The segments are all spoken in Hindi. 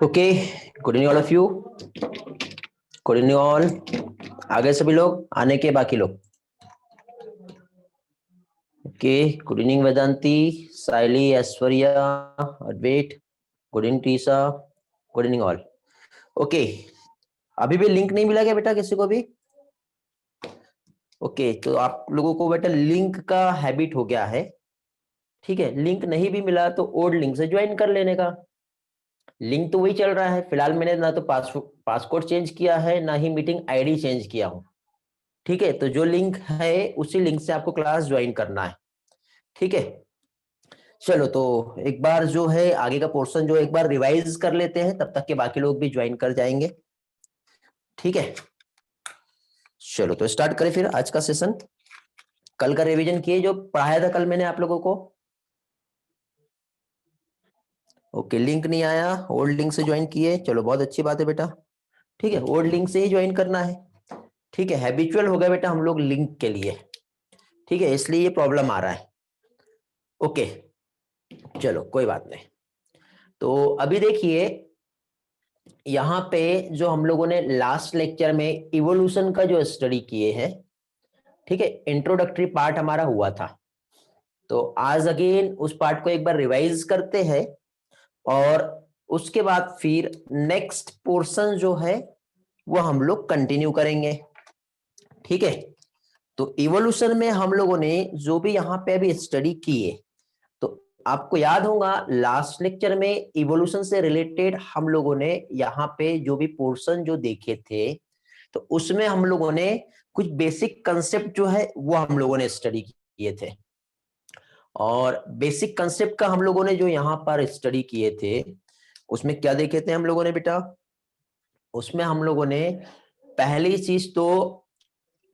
Okay, good evening all of you. Good evening all. आगे सभी लोग आने के बाकी लोग। Okay, good evening Vedanti, Saili, Aishwarya, Advait, good evening Tisa, good evening all. Okay, अभी भी लिंक नहीं मिला क्या बेटा किसी को भी? ओके, तो आप लोगों को बेटा लिंक का हैबिट हो गया है, ठीक है। लिंक नहीं भी मिला तो ओल्ड लिंक से ज्वाइन कर लेने का। लिंक तो वही चल रहा है फिलहाल। मैंने ना तो पासकोड चेंज किया है, ना ही मीटिंग आईडी चेंज किया हूं, ठीक है। तो जो लिंक है उसी लिंक से आपको क्लास ज्वाइन करना है, ठीक है। चलो, तो एक बार जो है आगे का पोर्शन जो एक बार रिवाइज कर लेते हैं, तब तक के बाकी लोग भी ज्वाइन कर जाएंगे, ठीक है। चलो, तो स्टार्ट करें फिर आज का सेशन। कल का रिवीजन किए जो पढ़ाया था कल मैंने आप लोगों को? ओके, लिंक नहीं आया, ओल्ड लिंक से ज्वाइन किए, चलो बहुत अच्छी बात है बेटा, ठीक है। ओल्ड लिंक से ही ज्वाइन करना है, ठीक है। हैबिचुअल हो गया बेटा हम लोग लिंक के लिए, ठीक है, इसलिए ये प्रॉब्लम आ रहा है। ओके, चलो कोई बात नहीं। तो अभी देखिए, यहाँ पे जो हम लोगों ने लास्ट लेक्चर में इवोल्यूशन का जो स्टडी किए हैं, ठीक है, इंट्रोडक्टरी पार्ट हमारा हुआ था। तो आज अगेन उस पार्ट को एक बार रिवाइज करते हैं, और उसके बाद फिर नेक्स्ट पोर्शन जो है वो हम लोग कंटिन्यू करेंगे, ठीक है। तो इवोल्यूशन में हम लोगों ने जो भी यहाँ पे अभी स्टडी किए, तो आपको याद होगा लास्ट लेक्चर में इवोल्यूशन से रिलेटेड हम लोगों ने यहाँ पे जो भी पोर्शन जो देखे थे, तो उसमें हम लोगों ने कुछ बेसिक कंसेप्ट जो है वो हम लोगों ने स्टडी किए थे। और बेसिक कंसेप्ट का हम लोगों ने जो यहाँ पर स्टडी किए थे, उसमें क्या देखे थे हम लोगों ने बेटा? उसमें हम लोगों ने पहली चीज तो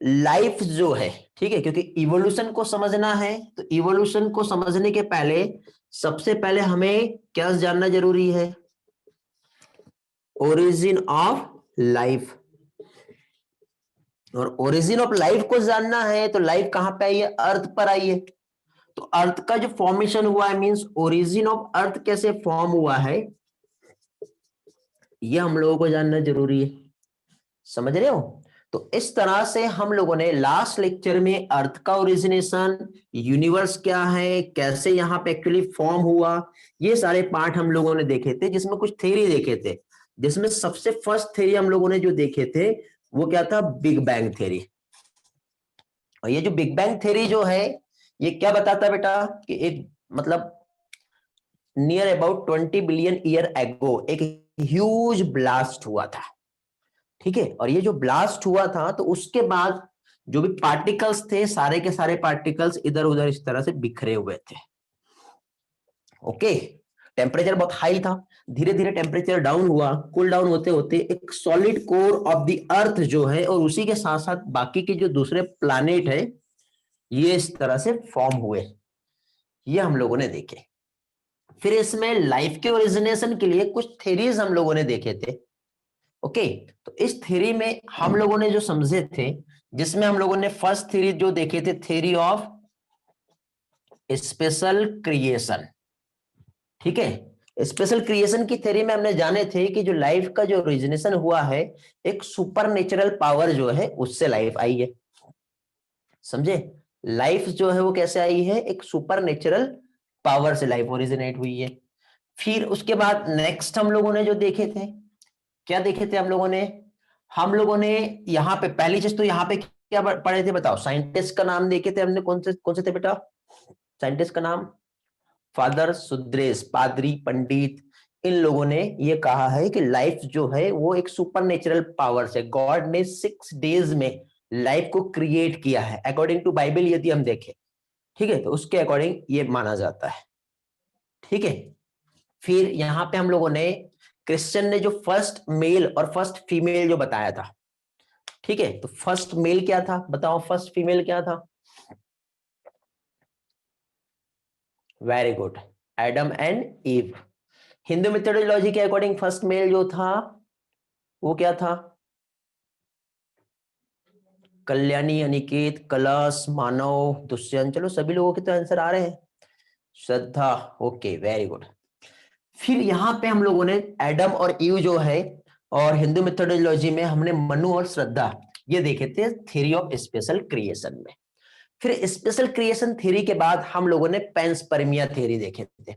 लाइफ जो है, ठीक है, क्योंकि इवोल्यूशन को समझना है, तो इवोल्यूशन को समझने के पहले सबसे पहले हमें क्या जानना जरूरी है? Origin of life. और ओरिजिन ऑफ लाइफ को जानना है तो लाइफ कहां पे आई है? अर्थ पर आई है। तो अर्थ का जो फॉर्मेशन हुआ है, मींस ओरिजिन ऑफ अर्थ कैसे फॉर्म हुआ है, ये हम लोगों को जानना जरूरी है। समझ रहे हो? तो इस तरह से हम लोगों ने लास्ट लेक्चर में अर्थ का ओरिजिनेशन, यूनिवर्स क्या है, कैसे यहाँ पे एक्चुअली फॉर्म हुआ, ये सारे पार्ट हम लोगों ने देखे थे, जिसमें कुछ थ्योरी देखे थे। जिसमें सबसे फर्स्ट थ्योरी हम लोगों ने जो देखे थे वो क्या था? Big bang theory. और ये जो बिग बैंग थ्योरी जो है, ये क्या बताता है बेटा? कि एक मतलब near about 20 billion year ago एक ह्यूज ब्लास्ट हुआ था, ठीक है। और ये जो ब्लास्ट हुआ था, तो उसके बाद जो भी पार्टिकल्स थे, सारे के सारे पार्टिकल्स इधर उधर इस तरह से बिखरे हुए थे। ओके, टेम्परेचर बहुत हाई था, धीरे धीरे टेम्परेचर डाउन हुआ, कूल डाउन होते होते एक solid core of the earth जो है, और उसी के साथ साथ बाकी के जो दूसरे प्लानेट है, ये इस तरह से फॉर्म हुए, ये हम लोगों ने देखे। फिर इसमें लाइफ के ओरिजिनेशन के लिए कुछ थेरीज हम लोगों ने देखे थे। ओके, तो इस थ्योरी में हम लोगों ने जो समझे थे, जिसमें हम लोगों ने फर्स्ट थ्योरी जो देखे थे, थ्योरी ऑफ स्पेशल क्रिएशन, ठीक है। स्पेशल क्रिएशन की थ्योरी में हमने जाने थे कि जो लाइफ का जो ओरिजिनेशन हुआ है, एक सुपर नेचुरल पावर जो है उससे लाइफ आई है। समझे? लाइफ जो है वो कैसे आई है? एक सुपर नेचुरल पावर से लाइफ ओरिजिनेट हुई है। फिर उसके बाद नेक्स्ट हम लोगों ने जो देखे थे, क्या देखे थे हम लोगों ने यहाँ पे पहली चीज तो यहाँ पे क्या पढ़े थे बताओ? साइंटिस्ट का नाम देखे थे हमने, कौन से थे बेटा साइंटिस्ट का नाम? फादर सुद्रेस, पादरी पंडित, इन लोगों ने ये कहा है कि लाइफ जो है वो एक सुपर नेचुरल पावर से, गॉड ने 6 डेज में लाइफ को क्रिएट किया है, अकॉर्डिंग टू बाइबल यदि हम देखें, ठीक है। तो उसके अकॉर्डिंग ये माना जाता है, ठीक है। फिर यहाँ पे हम लोगों ने क्रिश्चियन ने जो फर्स्ट मेल और फर्स्ट फीमेल जो बताया था, ठीक है। तो फर्स्ट मेल क्या था बताओ, फर्स्ट फीमेल क्या था? Very good, Adam and ewe. Hindu mythology के अकॉर्डिंग फर्स्ट मेल जो था वो क्या था? कल्याणी, अनिकेत, कलश, मानव, दुष्यंत। चलो सभी लोगों के तो आंसर आ रहे हैं। श्रद्धा, ओके वेरी गुड। फिर यहाँ पे हम लोगों ने एडम और ईव जो है, और हिंदू मेथोडोलॉजी में हमने मनु और श्रद्धा ये देखे थे थ्योरी ऑफ स्पेशल क्रिएशन में। फिर स्पेशल क्रिएशन थ्योरी के बाद हम लोगों ने पेंसपर्मिया थ्योरी देखे थे,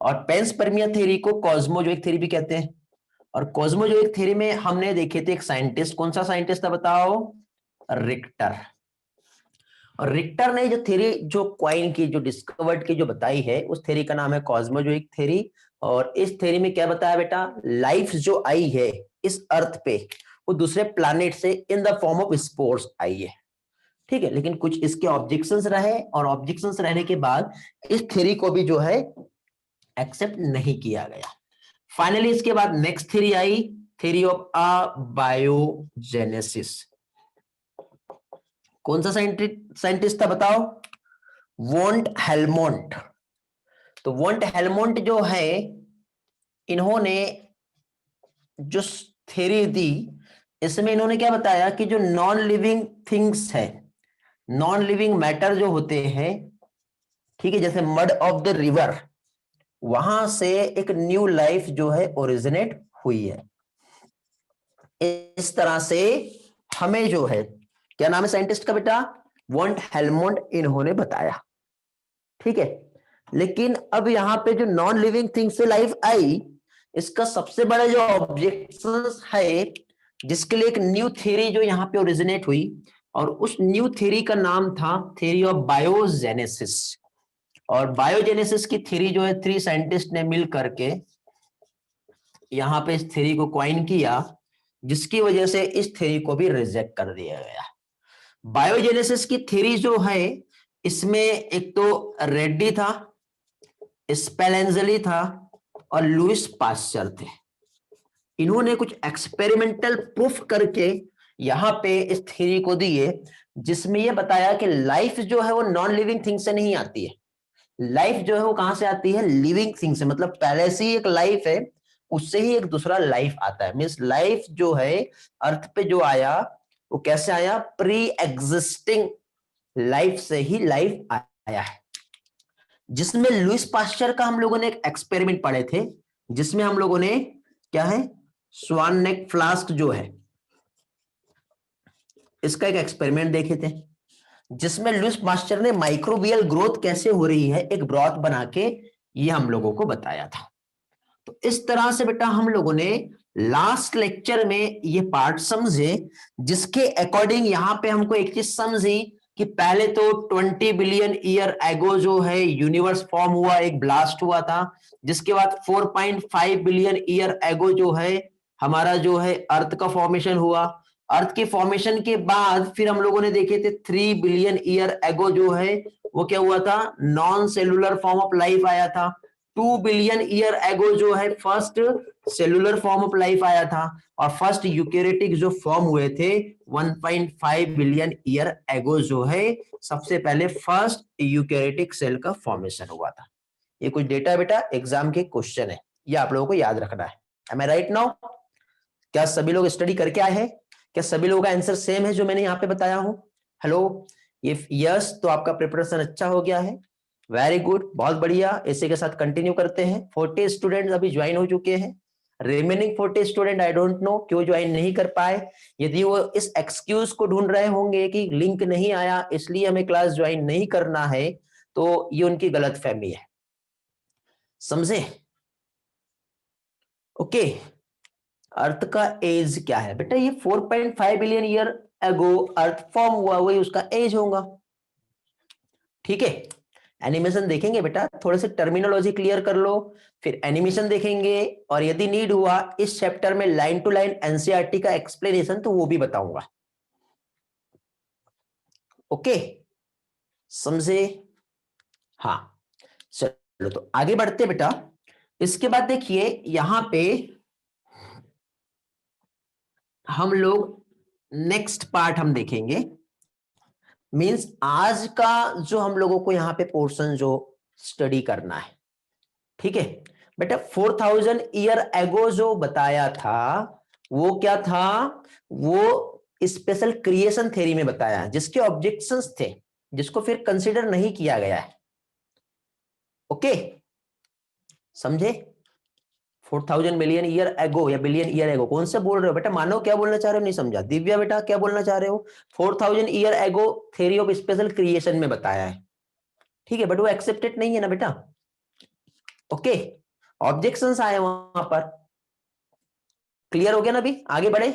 और पेंसपर्मिया थ्योरी को कॉस्मोजोइक थ्योरी भी कहते हैं। और कॉस्मोजोइक थ्योरी में हमने देखे थे एक साइंटिस्ट, कौन सा साइंटिस्ट था बताओ? रिक्टर। और रिक्टर ने जो थ्योरी जो क्वाइन की जो डिस्कवर्ड की जो बताई है उस थ्योरी का नाम है कॉस्मोजोइक थ्योरी। और इस थ्योरी में क्या बताया बेटा? लाइफ जो आई है इस अर्थ पे वो दूसरे प्लैनेट से in the form of spores आई है। ठीक है, लेकिन कुछ इसके ऑब्जेक्शंस रहे, और ऑब्जेक्शंस रहने के बाद इस थ्योरी को भी जो है एक्सेप्ट नहीं किया गया। फाइनली इसके बाद next theory I, theory of abiogenesis. कौन सा साइंटिस्ट था बताओ? Won't Helmont. तो वोंट हेलमोंट जो है, इन्होंने जो थ्योरी दी इसमें इन्होंने क्या बताया कि जो नॉन लिविंग थिंग्स है, नॉन लिविंग मैटर जो होते हैं, ठीक है, जैसे मड ऑफ द रिवर, वहां से एक न्यू लाइफ जो है ओरिजिनेट हुई है। इस तरह से हमें जो है, क्या नाम है साइंटिस्ट का बेटा? वोंट हेलमोंट, इन्होंने बताया। ठीक है, लेकिन अब यहां पे जो नॉन लिविंग थिंग से लाइफ आई, इसका सबसे बड़ा जो ऑब्जेक्शन है, जिसके लिए एक न्यू थ्योरी जो यहाँ पे ओरिजिनेट हुई, और उस न्यू थ्योरी का नाम था थ्योरी ऑफ बायोजेनेसिस। और बायोजेनेसिस की थ्योरी जो है 3 साइंटिस्ट ने मिल करके यहाँ पे इस थ्योरी को क्वाइन किया, जिसकी वजह से इस थ्योरी को भी रिजेक्ट कर दिया गया। बायोजेनेसिस की थ्योरी जो है, इसमें एक तो रेड्डी था, स्पेलेंजली था, और लुइस पास्चर थे। इन्होंने कुछ एक्सपेरिमेंटल प्रूफ करके यहां पे इस थ्योरी को दिए, जिसमें यह बताया कि लाइफ जो है वो नॉन लिविंग थिंग से नहीं आती है। लाइफ जो है वो कहां से आती है? लिविंग थिंग से। मतलब पहले से ही एक लाइफ है, उससे ही एक दूसरा लाइफ आता है। मीन्स लाइफ जो है अर्थ पे जो आया वो कैसे आया? प्री एग्जिस्टिंग लाइफ से ही लाइफ आया है। जिसमें लुइस पास्चर का हम लोगों ने एक एक्सपेरिमेंट पढ़े थे, जिसमें हम लोगों ने क्या है, स्वान नेक फ्लास्क जो है इसका एक एक्सपेरिमेंट देखे थे, जिसमें लुइस पास्चर ने माइक्रोबियल ग्रोथ कैसे हो रही है एक ब्रॉथ बना के ये हम लोगों को बताया था। तो इस तरह से बेटा हम लोगों ने लास्ट लेक्चर में ये पार्ट समझे, जिसके अकॉर्डिंग यहां पे हमको एक चीज समझी कि पहले तो 20 बिलियन ईयर एगो जो है यूनिवर्स फॉर्म हुआ, एक ब्लास्ट हुआ था। जिसके बाद 4.5 बिलियन ईयर एगो जो है हमारा जो है अर्थ का फॉर्मेशन हुआ। अर्थ के फॉर्मेशन के बाद फिर हम लोगों ने देखे थे 3 बिलियन ईयर एगो जो है वो क्या हुआ था? Non cellular form of life आया था। 2 बिलियन ईयर एगो जो है first cellular form of life आया था, और फर्स्ट यूकेरियोटिक जो फॉर्म हुए थे 1.5 बिलियन ईयर एगो जो है सबसे पहले फर्स्ट यूकेरियोटिक सेल का फॉर्मेशन हुआ था। ये कुछ डेटा बेटा एग्जाम के क्वेश्चन है, ये आप लोगों को याद रखना है। एम आई राइट नाउ? क्या सभी लोग स्टडी करके आए हैं? क्या सभी लोगों का आंसर सेम है जो मैंने यहाँ पे बताया हूं? हेलो, ये यस, तो आपका प्रिपरेशन अच्छा हो गया है। वेरी गुड, बहुत बढ़िया। इसी के साथ कंटिन्यू करते हैं। 40 स्टूडेंट्स अभी ज्वाइन हो चुके हैं। Remaining 40 student I don't know क्यों ज्वाइन नहीं कर पाए। यदि वो इस एक्सक्यूज को ढूंढ रहे होंगे कि लिंक नहीं आया इसलिए हमें क्लास ज्वाइन नहीं करना है, तो ये उनकी गलत फहमी है, समझे? ओके, अर्थ का एज क्या है बेटा? ये 4.5 बिलियन ईयर एगो अर्थ फॉर्म हुआ, वही उसका एज होगा। ठीक है, एनिमेशन देखेंगे बेटा, थोड़े से टर्मिनोलॉजी क्लियर कर लो, फिर एनिमेशन देखेंगे, और यदि नीड हुआ इस चैप्टर में लाइन टू लाइन एनसीईआरटी का एक्सप्लेनेशन तो वो भी बताऊंगा। ओके, समझे? हाँ, चलो तो आगे बढ़ते बेटा। इसके बाद देखिए यहां पे हम लोग नेक्स्ट पार्ट हम देखेंगे। मींस आज का जो हम लोगों को यहाँ पे पोर्शन जो स्टडी करना है, ठीक है बेटा, 4000 ईयर एगो जो बताया था वो क्या था? वो स्पेशल क्रिएशन थ्योरी में बताया, जिसके ऑब्जेक्शंस थे, जिसको फिर कंसीडर नहीं किया गया है। ओके, समझे? 4,000 मिलियन ईयर एगो या बिलियन ईयर एगो, कौन से बोल रहे हो बेटा? मानव क्या बोलना चाह रहे हो, नहीं समझा। दिव्या बेटा क्या बोलना चाह रहे हो? 4,000 year ago theory of special creation में बताया है, ठीक है, बट वो एक्सेप्टेड नहीं है ना बेटा। ओके, ऑब्जेक्शंस आए वहां पर। क्लियर हो गया ना? अभी आगे बढ़े।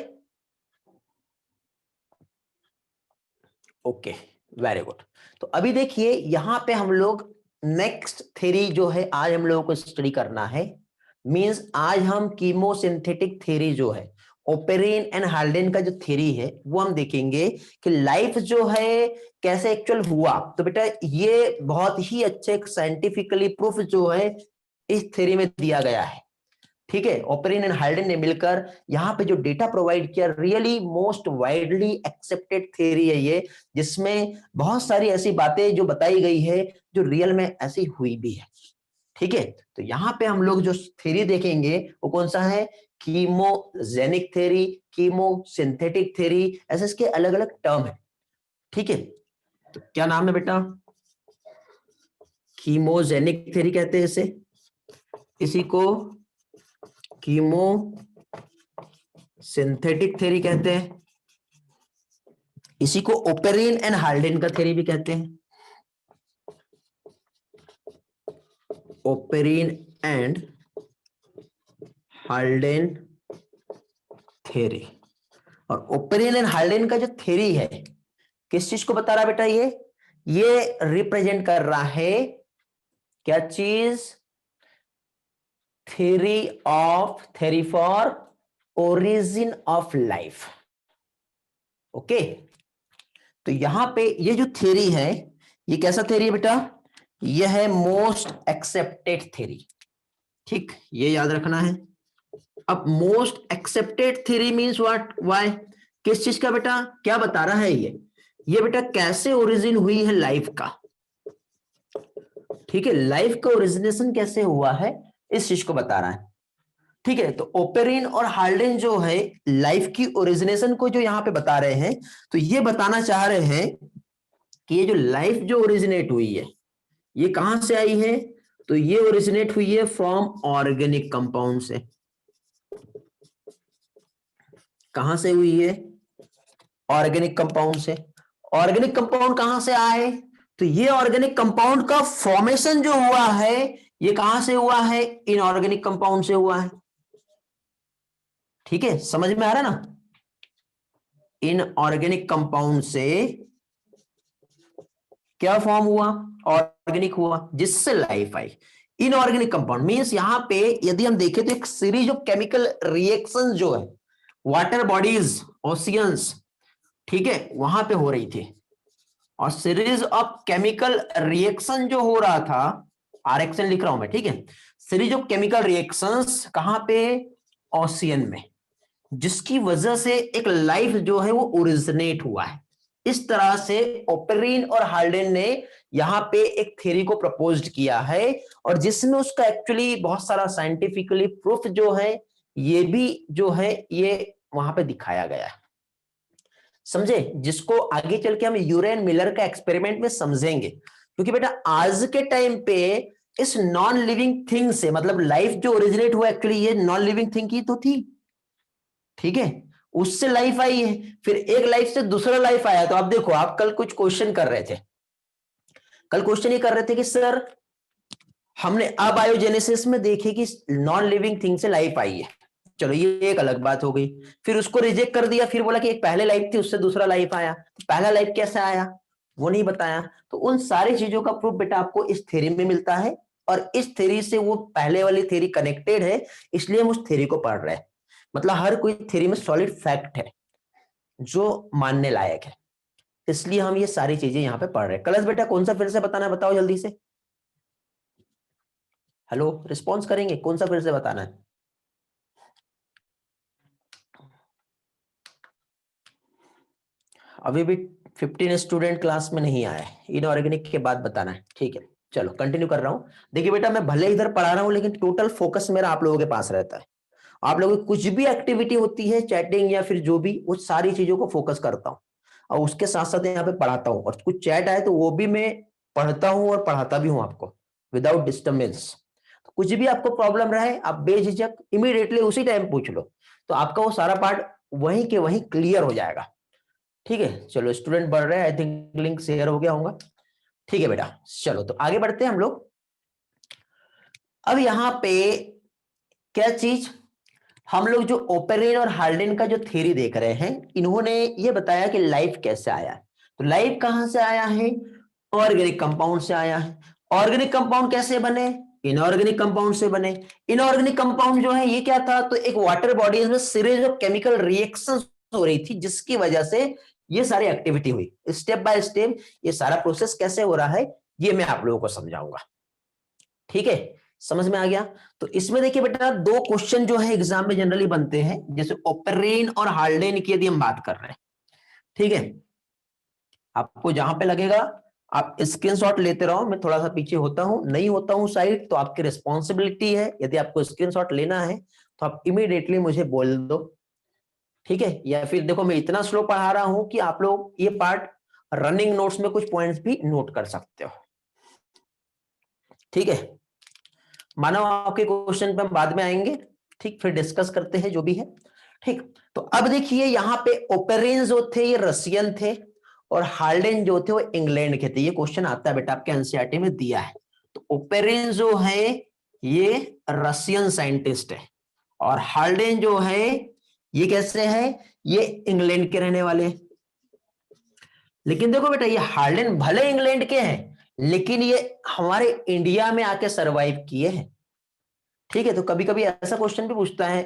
Okay, very good. तो अभी देखिए यहां पे हम लोग नेक्स्ट थ्योरी जो है आज हम लोगों को स्टडी करना है। मींस आज हम कीमोसिंथेटिक थ्योरी जो है, ओपेरिन एंड हाल्डेन का जो थ्योरी है वो हम देखेंगे कि लाइफ जो है कैसे एक्चुअल हुआ। तो बेटा ये बहुत ही अच्छे साइंटिफिकली प्रूफ जो है इस थ्योरी में दिया गया है, ठीक है। ओपेरिन एंड हाल्डेन ने मिलकर यहाँ पे जो डेटा प्रोवाइड किया, really most widely accepted theory है ये, जिसमें बहुत सारी ऐसी बातें जो बताई गई है जो रियल में ऐसी हुई भी है, ठीक है। तो यहाँ पे हम लोग जो थ्योरी देखेंगे वो कौन सा है? कीमोजेनिक थ्योरी, कीमोसिंथेटिक थ्योरी, ऐसे इसके अलग अलग टर्म है, ठीक है। तो क्या नाम है बेटा? कीमोजेनिक थ्योरी कहते हैं इसे, इसी को कीमो सिंथेटिक थ्योरी कहते हैं, इसी को ओपेरिन एंड हाल्डेन का थ्योरी भी कहते हैं, ओपेरिन एंड हाल्डेन थ्योरी। और ओपेरिन एंड हाल्डेन का जो थ्योरी है किस चीज को बता रहा है बेटा? ये रिप्रेजेंट कर रहा है क्या चीज? Theory for origin of life. Okay, तो यहां पे ये जो थ्योरी है ये कैसा थ्योरी है बेटा? ये है मोस्ट एक्सेप्टेड थ्योरी, ठीक, ये याद रखना है। अब most accepted theory means what, why, किस चीज का बेटा? क्या बता रहा है ये बेटा कैसे ओरिजिन हुई है लाइफ का, ठीक है। लाइफ का ओरिजिनेशन कैसे हुआ है इस चीज को बता रहा है, ठीक है। तो ओपेरिन और हाल्डेन जो है लाइफ की ओरिजिनेशन को जो यहां पे बता रहे हैं, तो ये बताना चाह रहे हैं कि ये जो लाइफ जो ओरिजिनेट हुई है ये कहां से आई है? तो ये ओरिजिनेट हुई है फ्रॉम ऑर्गेनिक कंपाउंड से। कहां से हुई है? ऑर्गेनिक कंपाउंड से। ऑर्गेनिक कंपाउंड कहां से आए? तो ये ऑर्गेनिक कंपाउंड का फॉर्मेशन जो हुआ है ये कहां से हुआ है? इनऑर्गेनिक कंपाउंड से हुआ है, ठीक है, समझ में आ रहा है ना? इनऑर्गेनिक कंपाउंड से क्या फॉर्म हुआ? ऑर्गेनिक हुआ, जिससे life I. Inorganic compound means यहां पे यदि हम देखें तो एक सीरीज ऑफ केमिकल रिएक्शंस जो है वाटर बॉडीज, ओशियंस, ठीक है, वहां पे हो रही थी। और सीरीज ऑफ केमिकल रिएक्शन जो हो रहा था, आरएक्शन लिख रहा हूं मैं, ठीक है, सीरीज ऑफ केमिकल रिएक्शंस कहां पे? ओशियन में, जिसकी वजह से एक लाइफ जो है वो ओरिजिनेट हुआ है। इस तरह से ओपेरिन और हाल्डेन ने यहां पे एक थ्योरी को प्रपोज्ड किया है, और जिसमें उसका एक्चुअली बहुत सारा साइंटिफिकली प्रूफ जो है ये भी जो है ये वहां पे दिखाया गया है, समझे, जिसको आगे चल के हम यूरेन मिलर का एक्सपेरिमेंट में समझेंगे। क्योंकि बेटा आज के टाइम पे इस नॉन लिविंग थिंग से, मतलब लाइफ जो ओरिजिनेट हुआ एक्चुअली ये नॉन लिविंग थिंग की तो थी, ठीक है, उससे लाइफ आई है, फिर एक लाइफ से दूसरा लाइफ आया। तो आप देखो, आप कल कुछ क्वेश्चन कर रहे थे, कल क्वेश्चन ये कर रहे थे कि सर हमने अबायोजेनेसिस में देखे कि नॉन लिविंग थिंग से लाइफ आई है, चलो ये एक अलग बात हो गई। फिर उसको रिजेक्ट कर दिया, फिर बोला कि एक पहले लाइफ थी उससे दूसरा लाइफ आया, तो पहला लाइफ कैसे आया वो नहीं बताया। तो उन सारी चीजों का प्रूफ बेटा आपको इस थ्योरी में मिलता है, और इस थ्योरी से वो पहले वाली थ्योरी कनेक्टेड है, इसलिए हम उस थ्योरी को पढ़ रहे हैं। मतलब हर कोई थ्योरी में सॉलिड फैक्ट है जो मानने लायक है, इसलिए हम ये सारी चीजें यहाँ पे पढ़ रहे हैं। कलश बेटा कौन सा फिर से बताना है, बताओ जल्दी से, हेलो, रिस्पॉन्स करेंगे, कौन सा फिर से बताना है? अभी भी 15 स्टूडेंट क्लास में नहीं आए, इनऑर्गेनिक के बाद बताना है, ठीक है। चलो कंटिन्यू कर रहा हूं। देखिए बेटा मैं भले इधर पढ़ा रहा हूं लेकिन टोटल फोकस मेरा आप लोगों के पास रहता है। आप लोगों की कुछ भी एक्टिविटी होती है, चैटिंग या फिर जो भी, वो सारी चीजों को फोकस करता हूं, और उसके साथ साथ यहाँ पे पढ़ाता हूँ। और कुछ चैट आए तो वो भी मैं पढ़ता हूँ और पढ़ाता भी हूँ आपको विदाउट डिस्टर्बेंस। कुछ भी आपको प्रॉब्लम रहे आप बेझिझक इमीडिएटली उसी टाइम पूछ लो, तो आपका वो सारा पार्ट वहीं के वहीं क्लियर हो जाएगा। ठीक है, चलो स्टूडेंट बढ़ रहे हैं, आई थिंक लिंक शेयर हो गया होगा। ठीक है बेटा, चलो तो आगे बढ़ते हैं हम लोग। अब यहां पे क्या चीज, हम लोग जो ओपेरेन और हाल्डेन का जो थ्योरी देख रहे हैं, इन्होंने ये बताया कि लाइफ कैसे आया। तो लाइफ कहां से आया है, ऑर्गेनिक कंपाउंड से आया है। ऑर्गेनिक कंपाउंड कैसे बने, इनऑर्गेनिक कंपाउंड से बने। इनऑर्गेनिक कंपाउंड जो है ये क्या था, तो एक वाटर बॉडीज में सीरीज ऑफ केमिकल रिएक्शंस हो रही थी, जिसकी वजह से ये सारी एक्टिविटी हुई। स्टेप बाय स्टेप ये सारा प्रोसेस कैसे हो रहा है ये मैं आप लोगों को समझाऊंगा। ठीक है, समझ में आ गया। तो इसमें देखिए बेटा दो क्वेश्चन जो है एग्जाम में जनरली बनते हैं, जैसे ओपेरेन और हाल्डेन की यदि हम बात कर रहे हैं। ठीक है, आपको जहां पे लगेगा आप स्क्रीनशॉट लेते रहो, मैं थोड़ा सा पीछे होता हूं, नहीं होता हूं साइड तो आपकी रिस्पॉन्सिबिलिटी है, यदि आपको स्क्रीनशॉट लेना है तो आप इमीडिएटली मुझे बोल दो। ठीक है, या फिर देखो मैं इतना स्लो पढ़ा रहा हूं कि आप लोग ये पार्ट रनिंग नोट्स में कुछ पॉइंट्स भी नोट कर सकते हो। ठीक है, मानो आपके क्वेश्चन पे हम बाद में आएंगे, ठीक, फिर डिस्कस करते हैं जो भी है। ठीक, तो अब देखिए यहाँ पे ओपेरेन जो थे ये रशियन थे और हाल्डेन जो थे वो इंग्लैंड के थे। ये क्वेश्चन आता है बेटा आपके एनसीईआरटी में दिया है। तो ओपेरेन जो है ये रशियन साइंटिस्ट है और हाल्डेन जो है ये कैसे है, ये इंग्लैंड के रहने वाले हैं। लेकिन देखो बेटा ये हाल्डेन भले इंग्लैंड के हैं लेकिन ये हमारे इंडिया में आके सरवाइव किए हैं। ठीक है, तो कभी कभी ऐसा क्वेश्चन भी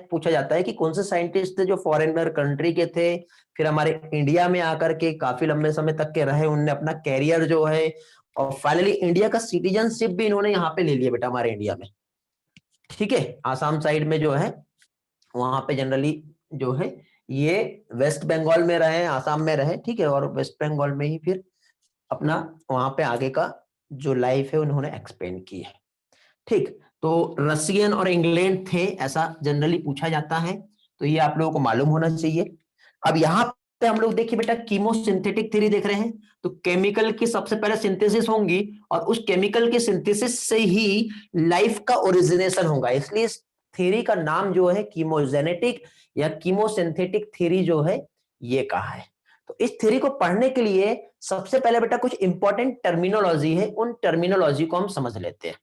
पूछा जाता है कि कौन से साइंटिस्ट थे जो फॉरेनर कंट्री के थे, फिर हमारे इंडिया में आकर के काफी लंबे समय तक के रहे, उन्होंने अपना कैरियर जो है और फाइनली इंडिया का सिटीजनशिप भी इन्होंने यहाँ पे ले लिया बेटा हमारे इंडिया में। ठीक है, आसाम साइड में जो है वहां पे जनरली जो है ये वेस्ट बंगाल में रहे, आसाम में रहे। ठीक है, और वेस्ट बंगाल में ही फिर अपना वहां पे आगे का जो लाइफ है उन्होंने एक्सपेंड की है। ठीक, तो रशियन और इंग्लैंड थे ऐसा जनरली पूछा जाता है, तो ये आप लोगों को मालूम होना चाहिए। अब यहाँ पे हम लोग देखिए बेटा कीमोसिंथेटिक थ्योरी देख रहे हैं, तो केमिकल की सबसे पहले सिंथेसिस होंगी और उस केमिकल के सिंथेसिस से ही लाइफ का ओरिजिनेशन होगा, इसलिए इस थ्योरी का नाम जो है कीमोजेनेटिक या कीमोसिंथेटिक थ्योरी जो है ये कहा है। तो इस थ्योरी को पढ़ने के लिए सबसे पहले बेटा कुछ इंपॉर्टेंट टर्मिनोलॉजी है, उन टर्मिनोलॉजी को हम समझ लेते हैं।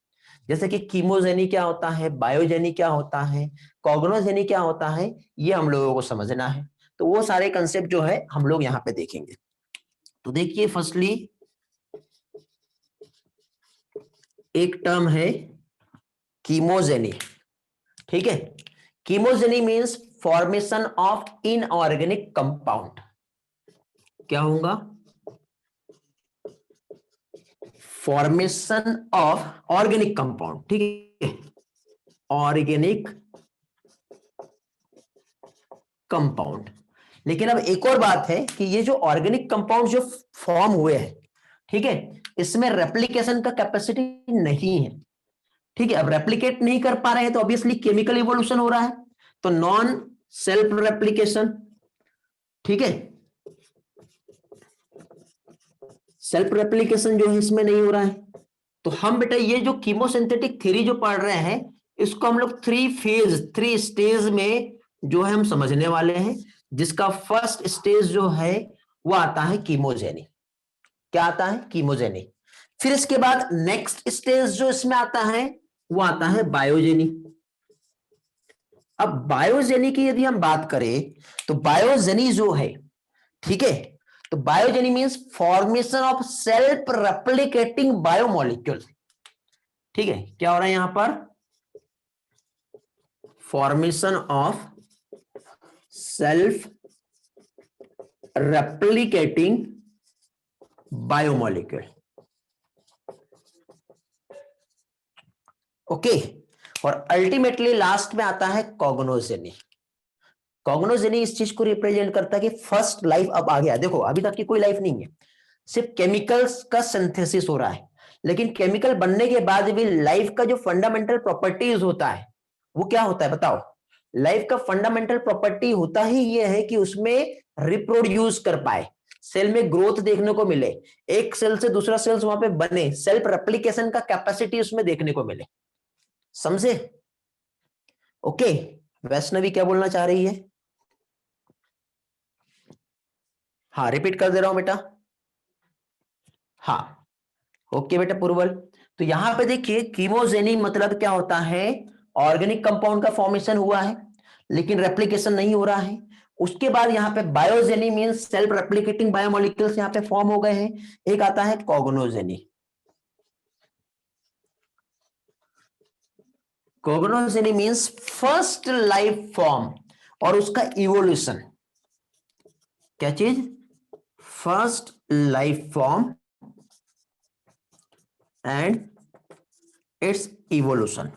जैसे कि कीमोजेनी क्या होता है, बायोजेनी क्या होता है, कॉग्नोजेनी क्या होता है, ये हम लोगों को समझना है। तो वो सारे कंसेप्ट जो है हम लोग यहाँ पे देखेंगे। तो देखिए फर्स्टली एक टर्म है कीमोजेनी। ठीक है, chemogeny means formation of inorganic compound. क्या होगा, फॉर्मेशन ऑफ ऑर्गेनिक कंपाउंड। ठीक है, ऑर्गेनिक कंपाउंड। लेकिन अब एक और बात है कि ये जो ऑर्गेनिक कंपाउंड जो फॉर्म हुए हैं, ठीक है, इसमें रेप्लिकेशन का कैपेसिटी नहीं है। ठीक है, अब रेप्लिकेट नहीं कर पा रहे हैं तो ऑब्वियसली केमिकल इवोल्यूशन हो रहा है, तो नॉन सेल्फ रेप्लिकेशन। ठीक है, सेल्फ रेप्लिकेशन जो है इसमें नहीं हो रहा है। तो हम बेटा ये जो कीमोसिंथेटिक थ्योरी जो पढ़ रहे हैं इसको हम लोग थ्री स्टेज में जो है हम समझने वाले हैं, जिसका फर्स्ट स्टेज जो है वो आता है कीमोजेनी। क्या आता है, कीमोजेनी। फिर इसके बाद नेक्स्ट स्टेज जो इसमें आता है वो आता है बायोजेनी। अब बायोजेनी की यदि हम बात करें तो बायोजेनी जो है, ठीक है, तो biogeny means formation of self replicating biomolecule. ठीक है, क्या हो रहा है यहां पर, formation of self replicating biomolecule. Okay, और अल्टीमेटली लास्ट में आता है कॉग्नोजेनी। कॉग्नोजेनी इस चीज को रिप्रेजेंट करता है कि फर्स्ट लाइफ अब आ गया। देखो अभी तक की कोई लाइफ नहीं है, सिर्फ केमिकल्स का सिंथेसिस हो रहा है, लेकिन केमिकल बनने के बाद भी लाइफ का जो फंडामेंटल प्रॉपर्टीज होता है वो क्या होता है बताओ। लाइफ का फंडामेंटल प्रॉपर्टी होता ही ये है कि उसमें रिप्रोड्यूस कर पाए, सेल में ग्रोथ देखने को मिले, एक सेल से दूसरा सेल्स वहां पे बने, सेल्फ रेप्लिकेशन का कैपेसिटी उसमें देखने को मिले। समझे? ओके, वैष्णवी क्या बोलना चाह रही है? हाँ, रिपीट कर दे रहा हूं बेटा। हाँ, ओके बेटा पूर्वल। तो यहां पे देखिए कीमोजेनी मतलब क्या होता है, ऑर्गेनिक कंपाउंड का फॉर्मेशन हुआ है लेकिन रेप्लिकेशन नहीं हो रहा है। उसके बाद यहाँ पे बायोजेनी मींस सेल्फ रेप्लिकेटिंग बायोमोलिक्यूल्स यहाँ पे फॉर्म हो गए हैं। एक आता है कॉग्नोजेनी। Cognogeny means first life form और उसका इवोल्यूशन। क्या चीज? First life form and it's evolution.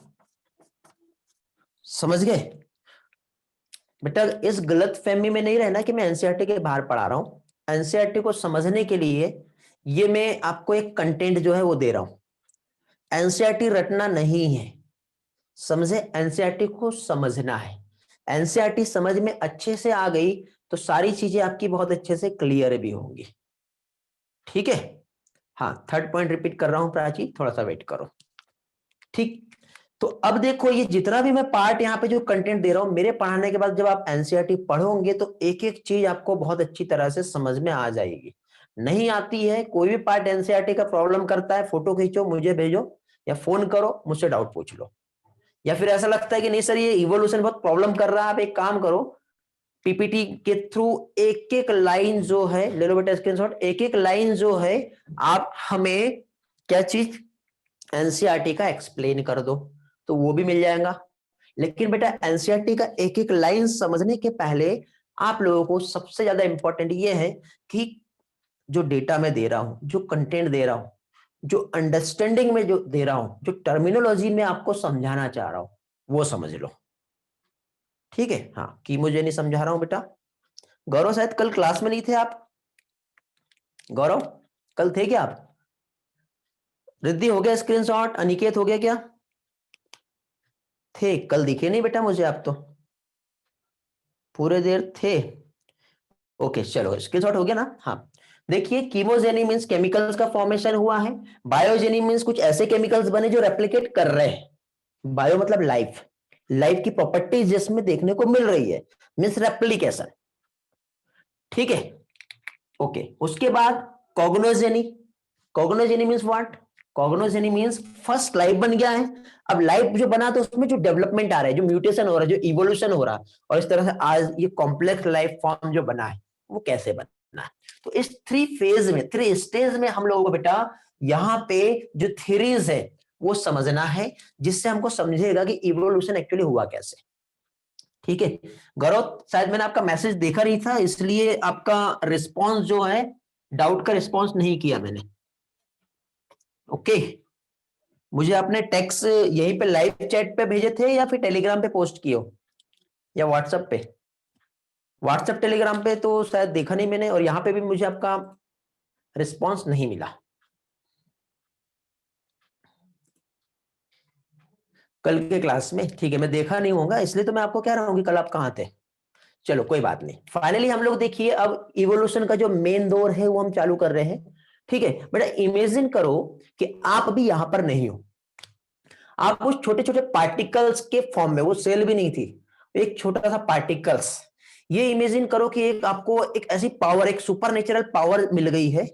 समझ गए बेटा? इस गलत फहमी में नहीं रहना कि मैं एनसीईआरटी के बाहर पढ़ा रहा हूं। एनसीईआरटी को समझने के लिए ये मैं आपको एक कंटेंट जो है वो दे रहा हूं। एनसीईआरटी रटना नहीं है, समझे? एनसीईआरटी को समझना है। एनसीईआरटी समझ में अच्छे से आ गई तो सारी चीजें आपकी बहुत अच्छे से क्लियर भी होंगी। ठीक है? हाँ, थर्ड पॉइंट रिपीट कर रहा हूं प्राची, थोड़ा सा वेट करो। ठीक, तो अब देखो ये जितना भी मैं पार्ट यहाँ पे जो कंटेंट दे रहा हूं, मेरे पढ़ाने के बाद जब आप एनसीईआरटी पढ़ोगे तो एक एक चीज आपको बहुत अच्छी तरह से समझ में आ जाएगी। नहीं आती है, कोई भी पार्ट एनसीईआरटी का प्रॉब्लम करता है, फोटो खींचो मुझे भेजो या फोन करो, मुझसे डाउट पूछ लो। या फिर ऐसा लगता है कि नहीं सर ये इवोल्यूशन बहुत प्रॉब्लम कर रहा है, आप एक काम करो, पीपीटी के थ्रू एक एक लाइन जो है ले लो बेटा स्क्रीनशॉट, एक एक लाइन जो है आप हमें क्या चीज एनसीईआरटी का एक्सप्लेन कर दो तो वो भी मिल जाएगा। लेकिन बेटा एनसीईआरटी का एक एक लाइन समझने के पहले आप लोगों को सबसे ज्यादा इंपॉर्टेंट ये है कि जो डेटा मैं दे रहा हूं, जो कंटेंट दे रहा हूं, जो अंडरस्टैंडिंग में जो दे रहा हूं, जो टर्मिनोलॉजी में आपको समझाना चाह रहा हूं वो समझ लो। ठीक है? हाँ, कीमोजेनी समझा रहा हूं बेटा। गौरव शायद कल क्लास में नहीं थे आप? गौरव कल थे क्या आप? रिद्धि हो गया स्क्रीनशॉट? अनिकेत हो गया क्या? थे कल, दिखे नहीं बेटा मुझे आप तो, पूरे देर थे। ओके चलो स्क्रीनशॉट हो गया ना? हाँ, देखिए कीमोजेनी मींस केमिकल्स का फॉर्मेशन हुआ है। बायोजेनी मींस कुछ ऐसे केमिकल्स बने जो रेप्लिकेट कर रहे हैं। बायो मतलब लाइफ, लाइफ की प्रॉपर्टीज जिसमें देखने को मिल रही है, मींस रेप्लिकेशन। ठीक है? ओके, उसके बाद cognogeny. Cognogeny means what? Cognogeny means first life बन गया है। अब लाइफ जो बना तो उसमें जो डेवलपमेंट आ रहा है, जो म्यूटेशन हो रहा है, जो इवोल्यूशन हो रहा है, और इस तरह से आज ये कॉम्प्लेक्स लाइफ फॉर्म जो बना है वो कैसे बना है। तो इस थ्री फेज में, थ्री स्टेज में हम लोगों को बेटा यहाँ पे जो थ्योरीज है वो समझना है, जिससे हमको समझेगा कि इवोल्यूशन एक्चुअली हुआ कैसे। ठीक है? गौरव शायद मैंने आपका मैसेज देखा नहीं था इसलिए आपका रिस्पॉन्स जो है, डाउट का रिस्पॉन्स नहीं किया मैंने। ओके, मुझे आपने टेक्स्ट यहीं पे लाइव चैट पे भेजे थे या फिर टेलीग्राम पे पोस्ट किए हो या व्हाट्सएप पे? व्हाट्सएप टेलीग्राम पे तो शायद देखा नहीं मैंने, और यहां पे भी मुझे आपका रिस्पॉन्स नहीं मिला कल के क्लास में। ठीक है, मैं देखा नहीं होगा इसलिए तो मैं आपको कह रहा हूं कि कल आप कहां थे। चलो कोई बात नहीं, फाइनली हम लोग देखिए अब इवोल्यूशन का जो मेन दौर है वो हम चालू कर रहे हैं। ठीक है बेटा, इमेजिन करो कि आप अभी यहां पर नहीं हो, आप उस छोटे छोटे पार्टिकल्स के फॉर्म में, वो सेल भी नहीं थी, एक छोटा सा पार्टिकल्स। ये इमेजिन करो कि एक आपको एक ऐसी पावर, एक सुपर नेचुरल पावर मिल गई है,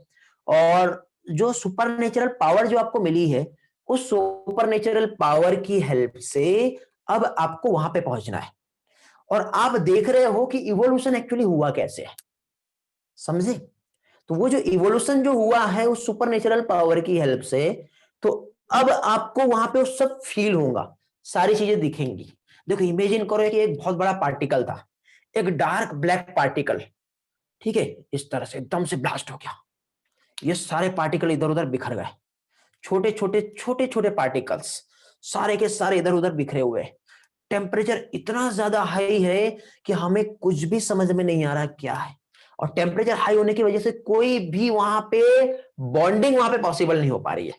और जो सुपर नेचुरल पावर जो आपको मिली है उस सुपर नेचुरल पावर की हेल्प से अब आपको वहां पे पहुंचना है, और आप देख रहे हो कि इवोल्यूशन एक्चुअली हुआ कैसे है। समझे? तो वो जो इवोल्यूशन जो हुआ है उस सुपर नेचुरल पावर की हेल्प से, तो अब आपको वहां पे वो सब फील होगा, सारी चीजें दिखेंगी। देखो इमेजिन करो कि एक बहुत बड़ा पार्टिकल था, एक डार्क ब्लैक पार्टिकल। ठीक है? इस तरह से एकदम से ब्लास्ट हो गया, ये सारे पार्टिकल इधर उधर बिखर गए, छोटे छोटे छोटे छोटे पार्टिकल्स सारे के सारे इधर उधर बिखरे हुए। टेम्परेचर इतना ज्यादा हाई है कि हमें कुछ भी समझ में नहीं आ रहा क्या है, और टेम्परेचर हाई होने की वजह से कोई भी वहां पे बॉन्डिंग वहां पे पॉसिबल नहीं हो पा रही है।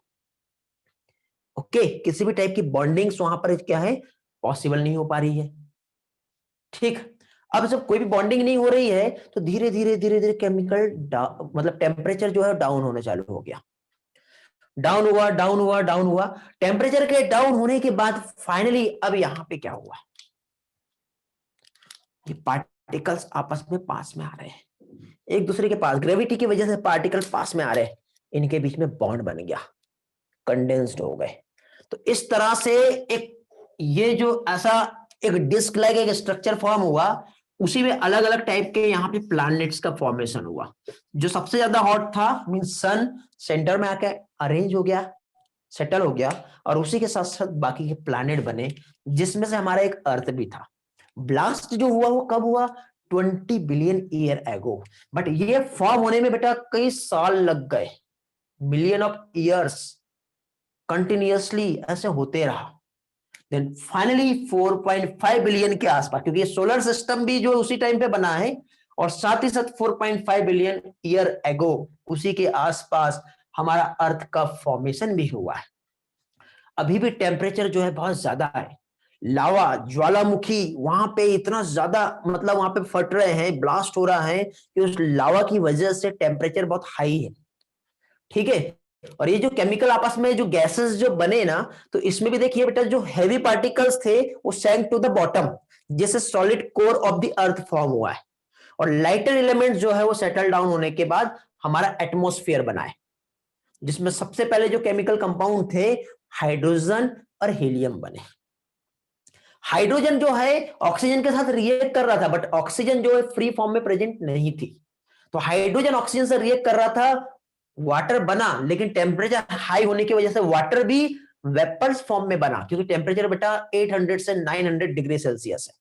ओके, किसी भी टाइप की बॉन्डिंग्स वहां पर क्या है, पॉसिबल नहीं हो पा रही है। ठीक, अब जब कोई भी बॉन्डिंग नहीं हो रही है तो धीरे धीरे धीरे धीरे केमिकल मतलब टेम्परेचर जो है डाउन होने चालू हो गया। डाउन हुआ, डाउन हुआ, डाउन हुआ। टेम्परेचर के डाउन होने के बाद फाइनली अब यहां पे क्या हुआ, ये पार्टिकल्स आपस में पास में आ रहे हैं, एक दूसरे के पास, ग्रेविटी की वजह से पार्टिकल पास में आ रहे हैं, इनके बीच में बॉन्ड बन गया, कंडेंस्ड हो गए। तो इस तरह से एक ये जो ऐसा एक डिस्क लाइक एक स्ट्रक्चर फॉर्म हुआ, उसी में अलग अलग टाइप के यहाँ पे प्लैनेट्स का फॉर्मेशन हुआ। जो सबसे ज्यादा हॉट था मीन सन सेंटर में आके अरेंज हो गया, सेटल हो गया, और उसी के साथ साथ बाकी के प्लैनेट बने, जिसमें से हमारा एक अर्थ भी था। ब्लास्ट जो हुआ वो कब हुआ, 20 बिलियन ईयर एगो, बट ये फॉर्म होने में बेटा कई साल लग गए, मिलियन ऑफ ईयर्स कंटिन्यूअसली ऐसे होते रहा। देन फाइनली 4.5 बिलियन के आसपास, क्योंकि ये सोलर सिस्टम भी जो उसी टाइम पे बना है, और साथ ही साथ 4.5 बिलियन ईयर एगो उसी के आसपास हमारा अर्थ का फॉर्मेशन भी हुआ है। अभी भी टेम्परेचर जो है बहुत ज्यादा है, लावा ज्वालामुखी वहां पे इतना ज्यादा मतलब वहां पे फट रहे हैं, ब्लास्ट हो रहा है कि उस लावा की वजह से टेम्परेचर बहुत हाई है। ठीक है, और ये जो केमिकल आपस में जो गैसेस जो बने ना, तो इसमें भी देखिए बेटा जो हैवी पार्टिकल्स थे वो सैंक टू द बॉटम, जैसे solid core of the earth form हुआ है, और लाइटर एलिमेंट जो है वो सेटल डाउन होने के बाद हमारा एटमॉस्फेयर बना है, जिसमें सबसे पहले जो केमिकल कंपाउंड थे हाइड्रोजन और हीलियम बने। हाइड्रोजन जो है ऑक्सीजन के साथ रिएक्ट कर रहा था, बट ऑक्सीजन जो है फ्री फॉर्म में प्रेजेंट नहीं थी, तो हाइड्रोजन ऑक्सीजन से रिएक्ट कर रहा था, वाटर बना, लेकिन टेम्परेचर हाई होने की वजह से वाटर भी वेपर्स फॉर्म में बना, क्योंकि टेम्परेचर बेटा 800 से 900 डिग्री सेल्सियस है।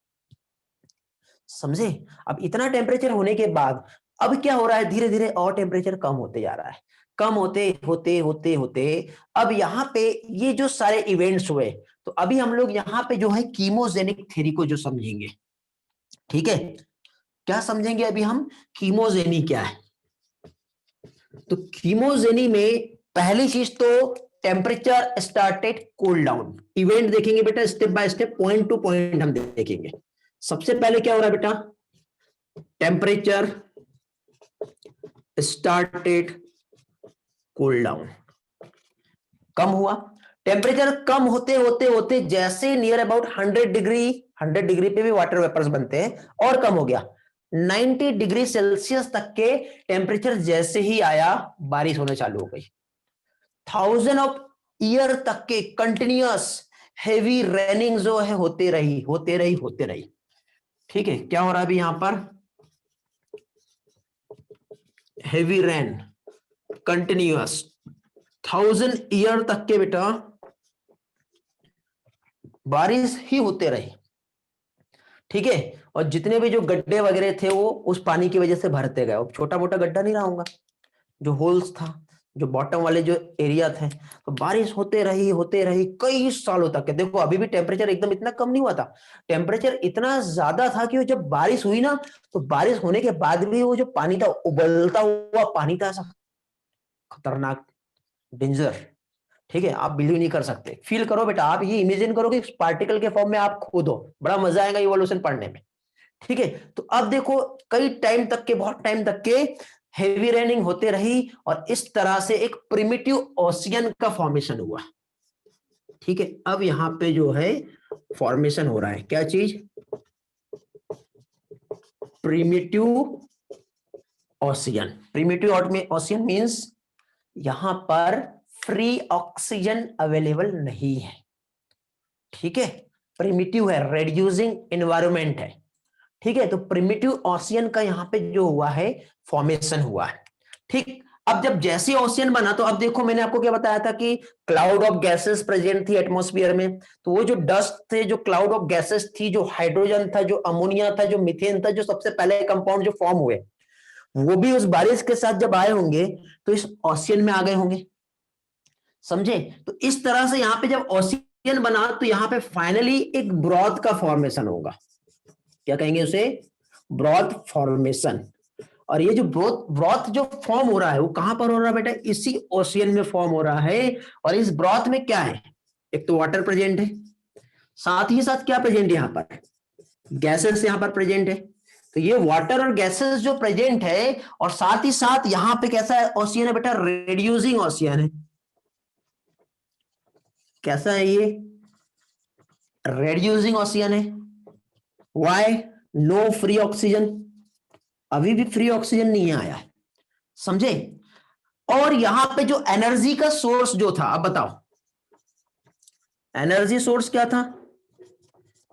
समझे? अब इतना टेम्परेचर होने के बाद अब क्या हो रहा है, धीरे धीरे और टेम्परेचर कम होते जा रहा है, कम होते होते होते होते अब यहाँ पे ये जो सारे इवेंट्स हुए, तो अभी हम लोग यहाँ पे जो है कीमोजेनिक थ्योरी को जो समझेंगे। ठीक है, क्या समझेंगे अभी हम, कीमोजेनी क्या है। तो कीमोजेनी में पहली चीज तो temperature started cool down, event देखेंगे बेटा step by step, point two point हम देखेंगे। सबसे पहले क्या हो रहा है बेटा, टेम्परेचर स्टार्टेड कूल डाउन, कम हुआ। टेम्परेचर कम होते होते होते जैसे नियर अबाउट 100 डिग्री पे भी वाटर वेपर्स बनते हैं, और कम हो गया 90 डिग्री सेल्सियस तक के टेम्परेचर जैसे ही आया बारिश होने चालू हो गई। 1000 ऑफ ईयर तक के कंटिन्यूअस हेवी रेनिंग जो है होते रही होते रही होते रही। ठीक है, क्या हो रहा है अभी यहां पर, हेवी रेन कंटिन्यूअस 1000 ईयर तक के बेटा बारिश ही होते रही। ठीक है, और जितने भी जो गड्ढे वगैरह थे वो उस पानी की वजह से भरते गए, छोटा मोटा गड्ढा नहीं रहा होगा, जो होल्स था, जो बॉटम वाले जो एरिया थे, तो बारिश होते रही कई सालों तक के। देखो अभी भी टेम्परेचर एकदम इतना कम नहीं हुआ था, टेम्परेचर इतना ज्यादा था कि जब बारिश हुई ना, तो बारिश होने के बाद भी वो जो पानी था, उबलता हुआ पानी था, ऐसा खतरनाक, डेंजर। ठीक है, आप बिलीव नहीं कर सकते, फील करो बेटा, आप ये इमेजिन करो कि पार्टिकल के फॉर्म में आप खुद हो, बड़ा मजा आएगा इवोल्यूशन पढ़ने में। ठीक है, तो अब देखो कई टाइम तक के, बहुत टाइम तक के हेवी रेनिंग होते रही, और इस तरह से एक प्रिमिटिव ओशियन का फॉर्मेशन हुआ। ठीक है, अब यहां पे जो है फॉर्मेशन हो रहा है, क्या चीज, primitive ocean. Primitive ocean means यहां पर फ्री ऑक्सीजन अवेलेबल नहीं है। ठीक है, प्रिमिटिव है, रेड्यूसिंग एनवायरमेंट है। ठीक है, तो प्रिमिटिव ओशियन का यहाँ पे जो हुआ है फॉर्मेशन हुआ है। ठीक, अब जब जैसे ओशियन बना, तो अब देखो मैंने आपको क्या बताया था कि क्लाउड ऑफ गैसेस प्रेजेंट थी एटमॉस्फेयर में, तो वो जो डस्ट थे, जो क्लाउड ऑफ गैसेस थी, जो हाइड्रोजन था, जो अमोनिया था, जो मीथेन था, जो सबसे पहले कंपाउंड जो फॉर्म हुए, वो भी उस बारिश के साथ जब आए होंगे तो इस ओशियन में आ गए होंगे। समझे? तो इस तरह से यहाँ पे जब ओशियन बना, तो यहाँ पे फाइनली एक ब्रॉथ का फॉर्मेशन होगा, क्या कहेंगे उसे, ब्रॉथ फॉर्मेशन। और ये जो ब्रॉथ जो फॉर्म हो रहा है वो कहां पर हो रहा है बेटा, इसी ओशियन में फॉर्म हो रहा है। और इस ब्रॉथ में क्या है, एक तो वाटर प्रेजेंट है, साथ ही साथ क्या प्रेजेंट है, यहाँ पर गैसेस यहाँ पर प्रेजेंट है। तो ये वाटर और गैसेस जो प्रेजेंट है, और साथ ही साथ यहाँ पे कैसा है ओशियन है बेटा, रेड्यूसिंग ओशियन है। कैसा है ये? रेड्यूसिंग ऑक्सीजन है। व्हाई? नो फ्री ऑक्सीजन, अभी भी फ्री ऑक्सीजन नहीं आया है, समझे? और यहां पे जो एनर्जी का सोर्स जो था, अब बताओ एनर्जी सोर्स क्या था?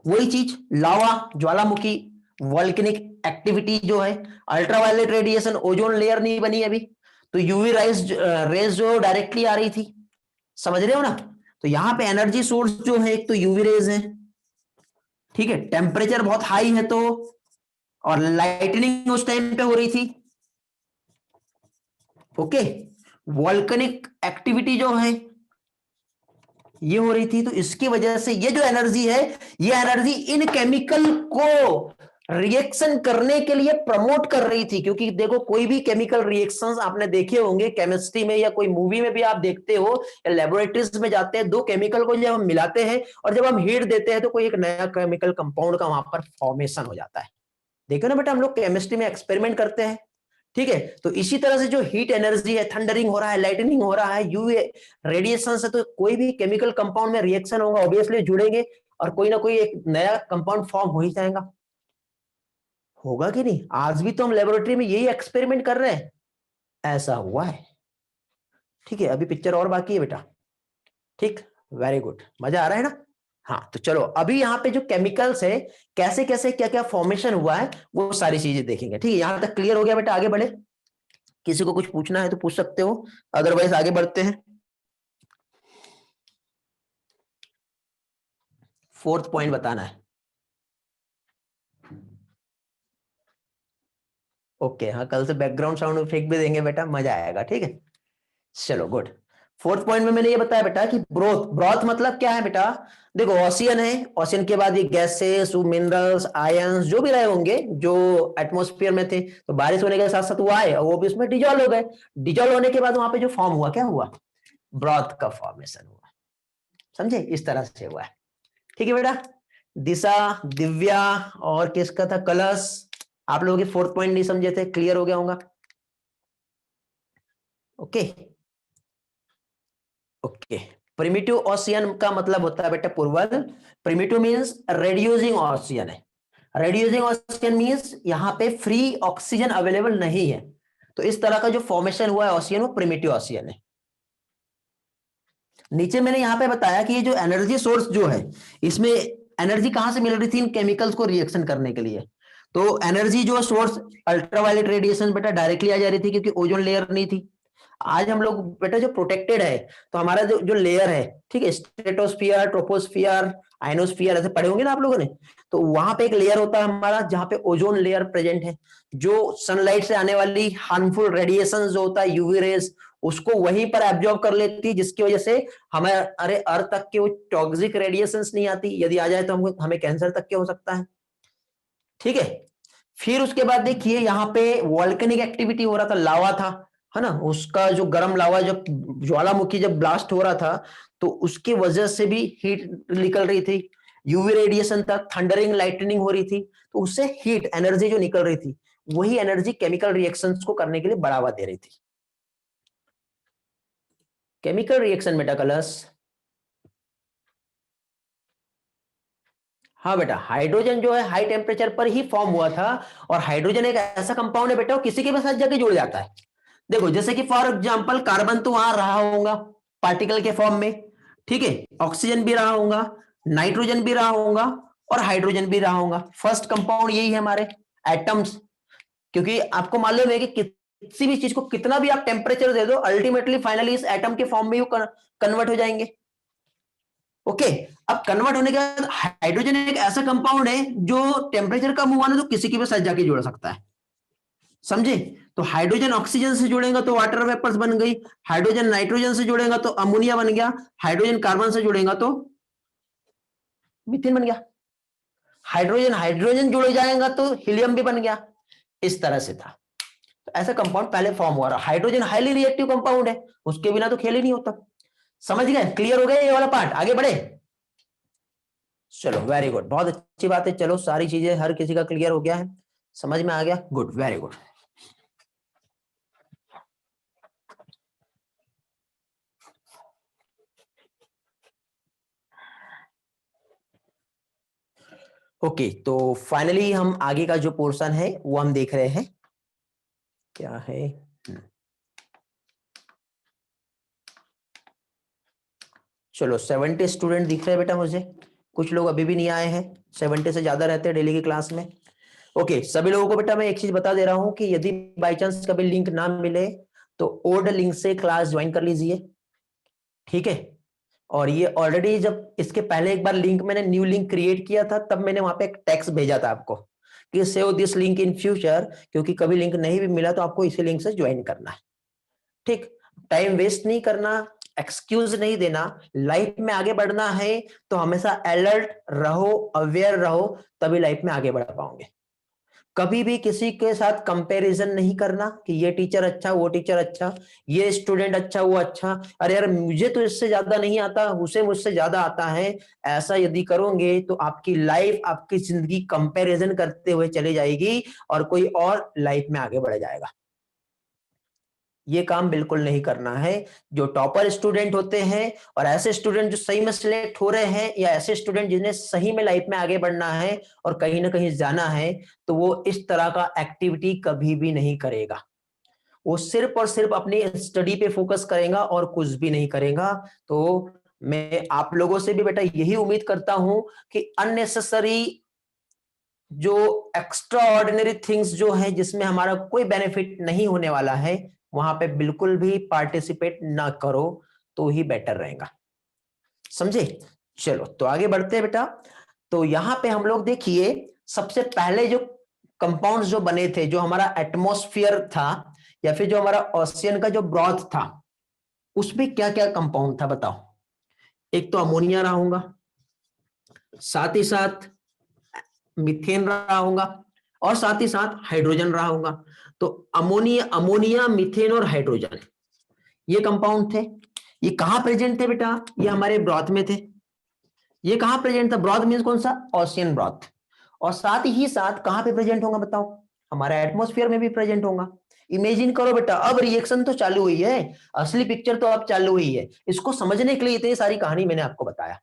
वही चीज, लावा, ज्वालामुखी, वॉल्केनिक एक्टिविटी जो है, अल्ट्रावायलेट रेडिएशन, ओजोन लेयर नहीं बनी अभी, तो यूवी रेज जो डायरेक्टली आ रही थी, समझ रहे हो ना? तो यहां पे एनर्जी सोर्स जो है, एक तो यूवी रेज है, ठीक है, टेम्परेचर बहुत हाई है तो, और लाइटनिंग उस टाइम पे हो रही थी, ओके, वॉल्केनिक एक्टिविटी जो है ये हो रही थी, तो इसकी वजह से ये जो एनर्जी है, ये एनर्जी इन केमिकल को रिएक्शन करने के लिए प्रमोट कर रही थी। क्योंकि देखो कोई भी केमिकल रिएक्शंस आपने देखे होंगे केमिस्ट्री में, या कोई मूवी में भी आप देखते हो, या लेबोरेटरीज में जाते हैं, दो केमिकल को जब हम मिलाते हैं और जब हम हीट देते हैं तो कोई एक नया केमिकल कंपाउंड का वहां पर फॉर्मेशन हो जाता है। देखो ना बेटा, हम लोग केमिस्ट्री में एक्सपेरिमेंट करते हैं, ठीक है? तो इसी तरह से जो हीट एनर्जी है, थंडरिंग हो रहा है, लाइटनिंग हो रहा है, यूवी रेडिएशन से, तो कोई भी केमिकल कंपाउंड में रिएक्शन होगा, ऑब्वियसली जुड़ेंगे और कोई ना कोई एक नया कंपाउंड फॉर्म हो ही जाएगा, होगा कि नहीं? आज भी तो हम लेबोरेटरी में यही एक्सपेरिमेंट कर रहे हैं, ऐसा हुआ है, ठीक है? अभी पिक्चर और बाकी है बेटा, ठीक, वेरी गुड, मजा आ रहा है ना? हाँ, तो चलो अभी यहाँ पे जो केमिकल्स है, कैसे कैसे क्या क्या फॉर्मेशन हुआ है, वो सारी चीजें देखेंगे, ठीक है? यहां तक क्लियर हो गया बेटा? आगे बढ़े, किसी को कुछ पूछना है तो पूछ सकते हो, अदरवाइज आगे बढ़ते हैं। फोर्थ पॉइंट बताना है। ओके, हाँ, कल से बैकग्राउंड साउंड इफेक्ट भी देंगे बेटा, मजा आएगा, ठीक है? चलो गुड। फोर्थ पॉइंट में मैंने ये बताया बेटा कि ब्रोथ, ब्रोथ मतलब क्या है बेटा? देखो ओशियन है, ओशियन के बाद ये गैसेस, मिनरल्स, आयंस जो भी रहे होंगे, जो एटमॉस्फेयर में थे, तो बारिश होने के साथ साथ वो आए और वो भी उसमें डिजॉल्व हो गए। डिजॉल्व होने के बाद वहां पे जो फॉर्म हुआ, क्या हुआ? ब्रोथ का फॉर्मेशन हुआ, समझे? इस तरह से हुआ है, ठीक है बेटा? दिशा, दिव्या और किसका था, कलश, आप लोगों के फोर्थ पॉइंट नहीं समझे थे, क्लियर हो गया होगा? Okay okay. प्रिमिटिव ऑसियन का मतलब होता है बेटा पूर्वज, प्रिमिटिव मींस रेड्यूसिंग ऑसियन है, रेड्यूसिंग ऑसियन मींस यहां पे फ्री ऑक्सीजन अवेलेबल नहीं है, तो इस तरह का जो फॉर्मेशन हुआ है ऑसियन, वो प्रिमिटिव ऑसियन है। नीचे मैंने यहां पे बताया कि ये जो एनर्जी सोर्स जो है, इसमें एनर्जी कहां से मिल रही थी इन केमिकल्स को रिएक्शन करने के लिए? तो एनर्जी जो सोर्स, अल्ट्रावायलेट रेडिएशन बेटा डायरेक्टली आ जा रही थी, क्योंकि ओजोन लेयर नहीं थी। आज हम लोग बेटा जो प्रोटेक्टेड है, तो हमारा जो जो लेयर है, ठीक है, स्ट्रेटोस्फियर, ट्रोपोस्फियर, आइनोस्फियर, ऐसे पढ़े होंगे ना आप लोगों ने, तो वहां पे एक लेयर होता है हमारा जहां पे ओजोन लेयर प्रेजेंट है, जो सनलाइट से आने वाली हार्मफुल रेडिएशन जो होता है, यूवी रेज, उसको वहीं पर एब्जॉर्ब कर लेती है, जिसकी वजह से हमारे अर्थ तक के वो टॉक्सिक रेडिएशंस नहीं आती, यदि आ जाए तो हमें कैंसर तक के हो सकता है, ठीक है? फिर उसके बाद देखिए यहाँ पे वॉल्केनिक एक्टिविटी हो रहा था, लावा था, है ना, उसका जो गर्म लावा जब ज्वालामुखी जब ब्लास्ट हो रहा था, तो उसकी वजह से भी हीट निकल रही थी, यूवी रेडिएशन था, थंडरिंग लाइटनिंग हो रही थी, तो उससे हीट एनर्जी जो निकल रही थी, वही एनर्जी केमिकल रिएक्शंस को करने के लिए बढ़ावा दे रही थी। केमिकल रिएक्शन बेटा कलस, हाँ बेटा, हाइड्रोजन जो है हाई टेम्परेचर पर ही फॉर्म हुआ था, और हाइड्रोजन एक ऐसा कंपाउंड है बेटा, वो किसी के भी साथ जाके जुड़ जाता है। देखो जैसे कि फॉर एग्जांपल कार्बन तो वहां रहा होगा पार्टिकल के फॉर्म में, ठीक है, ऑक्सीजन भी रहा होगा, नाइट्रोजन भी रहा होगा, और हाइड्रोजन भी रहा होगा। फर्स्ट कंपाउंड यही है हमारे एटम्स, क्योंकि आपको मालूम है कि किसी भी चीज को कितना भी आप टेम्परेचर दे दो, अल्टीमेटली फाइनली इस एटम के फॉर्म में ही कन्वर्ट हो जाएंगे, ओके। अब कन्वर्ट होने के बाद हाइड्रोजन एक ऐसा कंपाउंड है जो टेम्परेचर कम हुआ ना तो किसी की भी साथ जाके जुड़ सकता है, समझे? तो हाइड्रोजन ऑक्सीजन से जुड़ेगा तो वाटर वेपर्स बन गई, हाइड्रोजन नाइट्रोजन से जुड़ेगा तो अमोनिया बन गया, हाइड्रोजन कार्बन से जुड़ेगा तो मीथेन बन गया, हाइड्रोजन हाइड्रोजन जुड़ जाएगा तो हीलियम भी बन गया, इस तरह से था। तो ऐसा कंपाउंड पहले फॉर्म हुआ रहा, हाइड्रोजन हाईली रिएक्टिव कंपाउंड है, उसके बिना तो खेल ही नहीं होता। समझ गए? क्लियर हो गया ये वाला पार्ट? आगे बढ़े, चलो वेरी गुड, बहुत अच्छी बात है। चलो सारी चीजें हर किसी का क्लियर हो गया है, समझ में आ गया, गुड, वेरी गुड। ओके, तो फाइनली हम आगे का जो पोर्शन है वो हम देख रहे हैं क्या है। चलो 70 स्टूडेंट दिख रहे हैं बेटा मुझे, कुछ लोग अभी भी नहीं आए हैं, 70 से ज्यादा रहते हैं डेली की क्लास में। ओके, सभी लोगों को बेटा मैं एक चीज बता दे रहा हूं कि यदि बाई चांस कभी लिंक ना मिले तो ओल्ड लिंक से क्लास ज्वाइन कर लीजिए, ठीक है। और ये ऑलरेडी जब इसके पहले एक बार लिंक मैंने न्यू लिंक क्रिएट किया था तब मैंने वहां पे एक टेक्स्ट भेजा था आपको कि save this link in future, क्योंकि कभी लिंक नहीं भी मिला तो आपको इसी लिंक से ज्वाइन करना है, ठीक। टाइम वेस्ट नहीं करना, एक्सक्यूज नहीं देना, लाइफ में आगे बढ़ना है तो हमेशा अलर्ट रहो, अवेयर रहो, तभी लाइफ में आगे बढ़ पाओगे। कभी भी किसी के साथ कंपैरिजन नहीं करना कि ये टीचर अच्छा वो टीचर अच्छा, ये स्टूडेंट अच्छा वो अच्छा, अरे यार मुझे तो इससे ज्यादा नहीं आता, उसे मुझसे ज्यादा आता है। ऐसा यदि करोगे तो आपकी लाइफ, आपकी जिंदगी कंपैरिजन करते हुए चली जाएगी और कोई और लाइफ में आगे बढ़ जाएगा। ये काम बिल्कुल नहीं करना है। जो टॉपर स्टूडेंट होते हैं और ऐसे स्टूडेंट जो सही में सिलेक्ट हो रहे हैं, या ऐसे स्टूडेंट जिन्हें सही में लाइफ में आगे बढ़ना है और कहीं ना कहीं जाना है, तो वो इस तरह का एक्टिविटी कभी भी नहीं करेगा। वो सिर्फ और सिर्फ अपनी स्टडी पे फोकस करेगा और कुछ भी नहीं करेगा। तो मैं आप लोगों से भी बेटा यही उम्मीद करता हूं कि अननेसेसरी जो एक्स्ट्रा ऑर्डिनरी थिंग्स जो है जिसमें हमारा कोई बेनिफिट नहीं होने वाला है, वहां पे बिल्कुल भी पार्टिसिपेट ना करो, तो ही बेटर रहेगा, समझे। चलो तो आगे बढ़ते हैं बेटा। तो यहां पे हम लोग देखिए, सबसे पहले जो कंपाउंड्स जो बने थे, जो हमारा एटमॉस्फेयर था या फिर जो हमारा ओशियन का जो ब्रॉथ था, उसमें क्या क्या कंपाउंड था बताओ। एक तो अमोनिया रहा होगा, साथ ही साथ मीथेन रहा होगा, और साथ ही साथ हाइड्रोजन रहा होगा। तो अमोनिया अमोनिया मीथेन और हाइड्रोजन, ये कंपाउंड थे। ये कहां प्रेजेंट थे बेटा, ये हमारे ब्रॉथ में थे। ये कहां प्रेजेंट था, ब्रॉथ मींस कौन सा, ओशियन ब्रॉथ। और साथ ही साथ कहां पे प्रेजेंट होगा बताओ, हमारे एटमॉस्फेयर में भी प्रेजेंट होगा। इमेजिन करो बेटा, अब रिएक्शन तो चालू हुई है, असली पिक्चर तो अब चालू हुई है। इसको समझने के लिए इतनी सारी कहानी मैंने आपको बताया।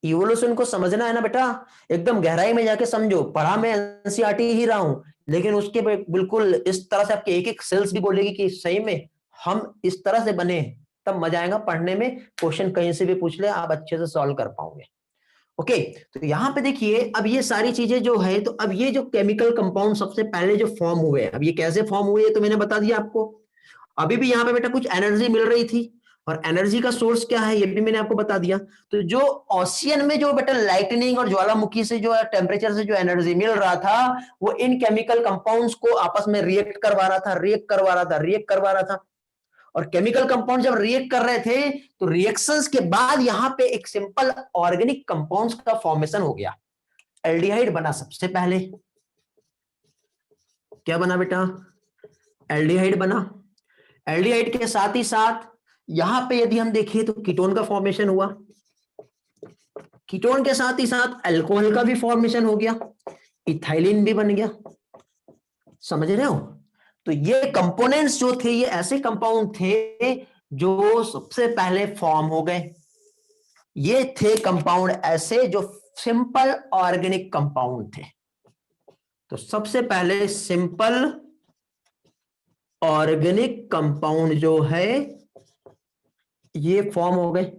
इवोल्यूशन को समझना है ना बेटा, एकदम गहराई में जाके समझो। पढ़ा मैं एनसीईआरटी ही रहा हूं, लेकिन उसके बिल्कुल इस तरह से आपके एक एक सेल्स भी बोलेगी कि सही में हम इस तरह से बने, तब मजा आएगा पढ़ने में। क्वेश्चन कहीं से भी पूछ ले, आप अच्छे से सॉल्व कर पाओगे। ओके, तो यहां पे देखिए, अब ये सारी चीजें जो है, तो अब ये जो केमिकल कंपाउंड सबसे पहले जो फॉर्म हुए, अब ये कैसे फॉर्म हुए तो मैंने बता दिया आपको। अभी भी यहाँ पे बेटा कुछ एनर्जी मिल रही थी, और एनर्जी का सोर्स क्या है ये भी मैंने आपको बता दिया। तो जो ओशियन में जो बेटा लाइटनिंग और ज्वालामुखी से जो टेम्परेचर से जो एनर्जी मिल रहा था, वो इन केमिकल कंपाउंड्स को आपस में रिएक्ट करवा रहा था, रिएक्ट करवा रहा था, रिएक्ट करवा रहा था। और केमिकल कंपाउंड जब रिएक्ट कर रहे थे, तो रिएक्शंस के बाद यहां पे एक सिंपल ऑर्गेनिक कंपाउंड्स का फॉर्मेशन हो गया। एल्डिहाइड बना सबसे पहले। क्या बना बेटा, एल्डिहाइड बना। एल्डिहाइड के साथ ही साथ यहां पे यदि हम देखें तो कीटोन का फॉर्मेशन हुआ। कीटोन के साथ ही साथ अल्कोहल का भी फॉर्मेशन हो गया, इथाइलिन भी बन गया। समझ रहे हो। तो ये कंपोनेंट्स जो थे, ये ऐसे कंपाउंड थे जो सबसे पहले फॉर्म हो गए। ये थे कंपाउंड ऐसे जो सिंपल ऑर्गेनिक कंपाउंड थे। तो सबसे पहले सिंपल ऑर्गेनिक कंपाउंड जो है ये फॉर्म हो गए,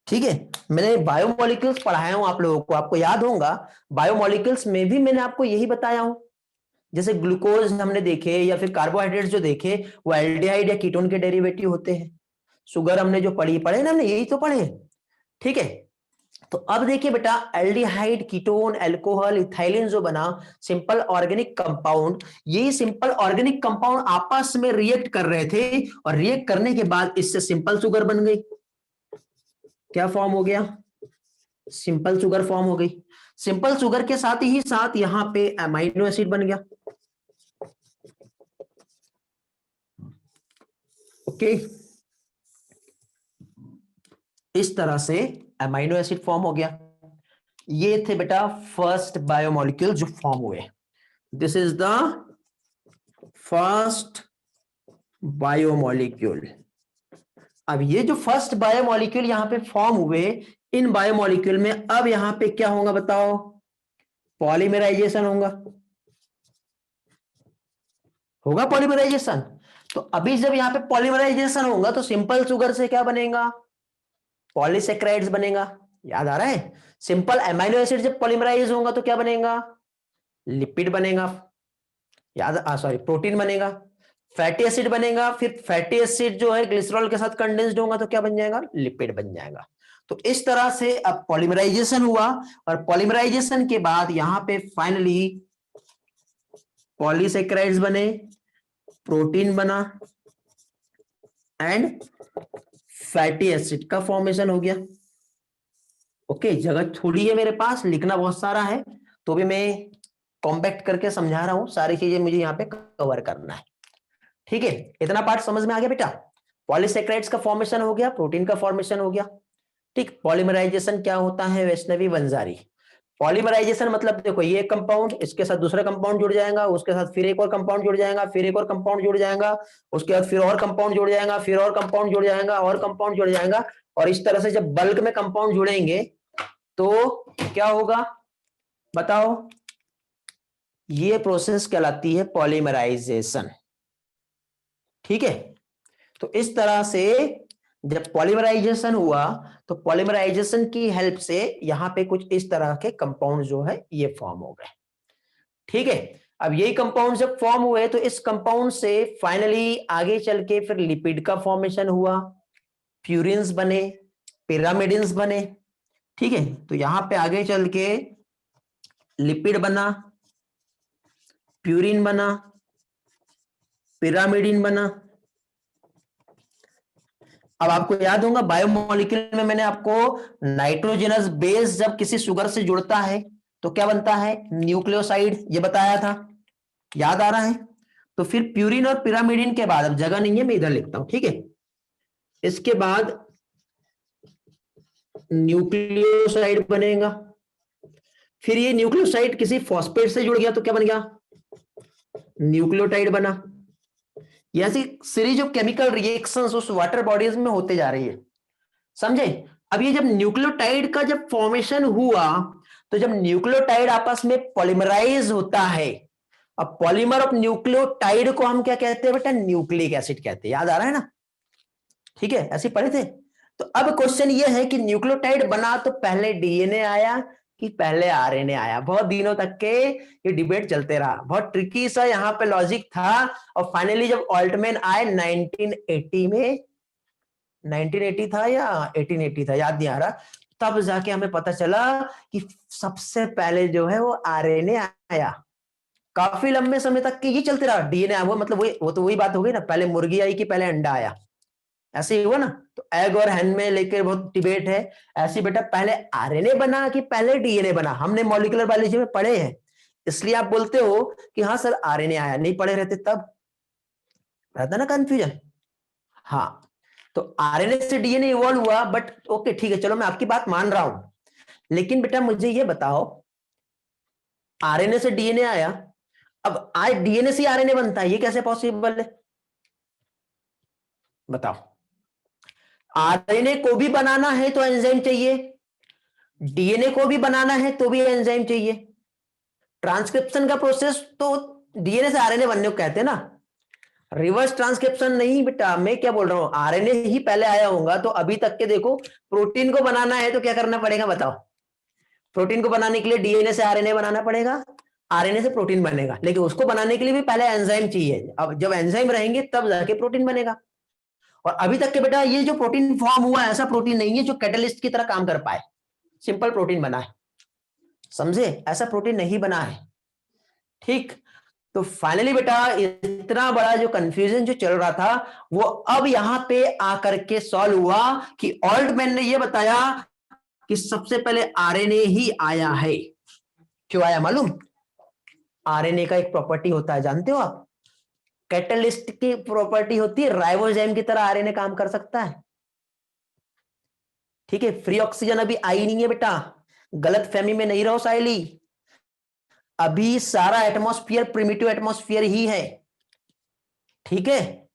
ठीक है। मैंने बायोमोलिक्यूल्स पढ़ाया हूं आप लोगों को, आपको याद होगा। बायोमोलिक्यूल्स में भी मैंने आपको यही बताया हूं। जैसे ग्लूकोज हमने देखे, या फिर कार्बोहाइड्रेट्स जो देखे, वो एल्डिहाइड या कीटोन के डेरिवेटिव होते हैं। शुगर हमने जो पढ़े ना, हमने यही तो पढ़े, ठीक है। तो अब देखिए बेटा, एल्डिहाइड, कीटोन, अल्कोहल, इथाइलिन जो बना सिंपल ऑर्गेनिक कंपाउंड, ये सिंपल ऑर्गेनिक कंपाउंड आपस में रिएक्ट कर रहे थे, और रिएक्ट करने के बाद इससे सिंपल शुगर बन गई। क्या फॉर्म हो गया, सिंपल शुगर फॉर्म हो गई। सिंपल शुगर के साथ ही साथ यहां पे अमाइनो एसिड बन गया। ओके, इस तरह से अमाइनो एसिड फॉर्म हो गया। ये थे बेटा फर्स्ट बायोमोलिक्यूल जो फॉर्म हुए। This is the first biomolecule. अब ये जो फर्स्ट बायोमोलिक्यूल यहां पे फॉर्म हुए, इन बायोमोलिक्यूल में अब यहां पे क्या होगा बताओ, पॉलीमराइजेशन होगा पॉलीमराइजेशन। तो अभी जब यहाँ पे पॉलीमराइजेशन होगा तो सिंपल शुगर से क्या बनेगा, पॉलीसेक्राइड्स बनेगा। याद आ रहा है, सिंपल एमाइनो एसिड जब पॉलीमराइज होगा तो क्या बनेगा, लिपिड बनेगा। याद सॉरी प्रोटीन बनेगा, फैटी एसिड बनेगा, फिर फैटी एसिड जो है ग्लिसरॉल के साथ कंडेंस्ड होगा तो क्या बन जाएगा, लिपिड बन जाएगा। तो इस तरह से अब पॉलीमराइजेशन हुआ, और पॉलीमराइजेशन के बाद यहां पे फाइनली पॉलीसेक्राइड्स बने, प्रोटीन बना एंड फैटी एसिड का फॉर्मेशन हो गया। ओके, जगह थोड़ी है मेरे पास, लिखना बहुत सारा है, तो भी मैं कॉम्पैक्ट करके समझा रहा हूं, सारी चीजें मुझे यहाँ पे कवर करना है। ठीक है, इतना पार्ट समझ में आ गया बेटा। पॉलीसेक्राइड्स का फॉर्मेशन हो गया, प्रोटीन का फॉर्मेशन हो गया। ठीक, पॉलीमराइजेशन क्या होता है वैष्णवी वंजारी, पॉलीमराइजेशन मतलब देखो ये कंपाउंड इसके साथ दूसरा कंपाउंड जुड़ जाएगा, उसके साथ फिर एक और कंपाउंड जुड़ जाएगा, फिर एक और कंपाउंड जुड़ जाएगा, उसके बाद फिर और कंपाउंड जुड़ जाएगा, फिर और कंपाउंड जुड़ जाएगा, और कंपाउंड जुड़ जाएगा, और इस तरह से जब बल्क में कंपाउंड जुड़ेंगे तो क्या होगा बताओ, ये प्रोसेस कहलाती है पॉलीमराइजेशन। ठीक है, तो इस तरह से जब पॉलीमराइजेशन हुआ तो पॉलीमराइजेशन की हेल्प से यहां पे कुछ इस तरह के कंपाउंड जो है ये फॉर्म हो गए। ठीक है, अब यही कंपाउंड जब फॉर्म हुए तो इस कंपाउंड से फाइनली आगे चल के फिर लिपिड का फॉर्मेशन हुआ, प्यूरिन्स बने, पिरामिडिन्स बने। ठीक है, तो यहां पे आगे चल के लिपिड बना, प्यूरिन बना, पिरामिडिन बना। अब आपको याद होगा बायोमोलिक्यूल में मैंने आपको नाइट्रोजनस बेस जब किसी शुगर से जुड़ता है तो क्या बनता है, न्यूक्लियोसाइड, ये बताया था, याद आ रहा है। तो फिर प्यूरिन और पिरामिडिन के बाद, अब जगह नहीं है मैं इधर लिखता हूं, ठीक है, इसके बाद न्यूक्लियोसाइड बनेगा, फिर ये न्यूक्लियोसाइड किसी फॉस्फेट से जुड़ गया तो क्या बन गया, न्यूक्लियोटाइड बना। ये ऐसी सीरीज ऑफ केमिकल रिएक्शंस उस वाटर बॉडीज में होते जा रही है, समझे। अब ये जब न्यूक्लियोटाइड का जब फॉर्मेशन हुआ तो जब न्यूक्लियोटाइड आपस में पॉलीमराइज होता है, अब पॉलीमर ऑफ न्यूक्लियोटाइड को हम क्या कहते हैं बेटा, न्यूक्लिक एसिड कहते हैं। याद आ रहा है ना, ठीक है, ऐसे पढ़े थे। तो अब क्वेश्चन ये है कि न्यूक्लियोटाइड बना तो पहले डीएनए आया कि पहले आरएनए आया। बहुत दिनों तक के ये डिबेट चलते रहा, बहुत ट्रिकी सा यहाँ पे लॉजिक था, और फाइनली जब ऑल्टमैन आए 1980 में, 1980 था या 1880 था याद नहीं आ रहा, तब जाके हमें पता चला कि सबसे पहले जो है वो आरएनए आया। काफी लंबे समय तक के ये चलते रहा, डीएनए वो मतलब वो तो वही बात हो गई ना, पहले मुर्गी आई कि पहले अंडा आया, ऐसे ही हुआ ना। तो एग और हैन में लेकर बहुत डिबेट है। ऐसे बेटा पहले आरएनए बना कि पहले डीएनए बना, हमने मॉलिक्यूलर बायोलॉजी में पढ़े हैं, इसलिए आप बोलते हो कि हाँ सर आरएनए आया, नहीं पढ़े रहते तब रहता ना कंफ्यूजन। हाँ, तो आरएनए से डीएनए इवॉल्व हुआ, बट ओके ठीक है, चलो मैं आपकी बात मान रहा हूं, लेकिन बेटा मुझे ये बताओ, आरएनए से डीएनए आया, अब आज डीएनए से आरएनए बनता है, ये कैसे पॉसिबल है बताओ। आरएनए को भी बनाना है तो एंजाइम चाहिए, डीएनए को भी बनाना है तो भी एंजाइम चाहिए। ट्रांसक्रिप्शन का प्रोसेस तो डीएनए से आरएनए बनने को कहते हैं ना, रिवर्स ट्रांसक्रिप्शन नहीं बेटा। मैं क्या बोल रहा हूं, आरएनए ही पहले आया होगा, तो अभी तक के देखो, प्रोटीन को बनाना है तो क्या करना पड़ेगा बताओ, प्रोटीन को बनाने के लिए डीएनए से आरएनए बनाना पड़ेगा, आरएनए से प्रोटीन बनेगा, लेकिन उसको बनाने के लिए भी पहले एंजाइम चाहिए। अब जब एंजाइम रहेंगे तब जाके प्रोटीन बनेगा। और अभी तक के बेटा ये जो प्रोटीन फॉर्म हुआ ऐसा प्रोटीन नहीं है जो कैटलिस्ट की तरह काम कर पाए, सिंपल प्रोटीन बना है, समझे, ऐसा प्रोटीन नहीं बना है। ठीक, तो फाइनली बेटा इतना बड़ा जो कंफ्यूजन जो चल रहा था वो अब यहां पे आकर के सॉल्व हुआ कि ऑल्टमैन ने ये बताया कि सबसे पहले आरएनए ही आया है। क्यों आया मालूम, आरएनए का एक प्रॉपर्टी होता है जानते हो आप, कैटलिस्ट की प्रॉपर्टी होती है, राइबोसोम की तरह आरएनए काम कर सकता है। ठीक है, फ्री ऑक्सीजन अभी आई नहीं है बेटा, गलत फहमी में नहीं रहो साइली, अभी सारा एटमॉस्फेयर प्रिमिटिव एटमॉस्फेयर ही है। ठीक है,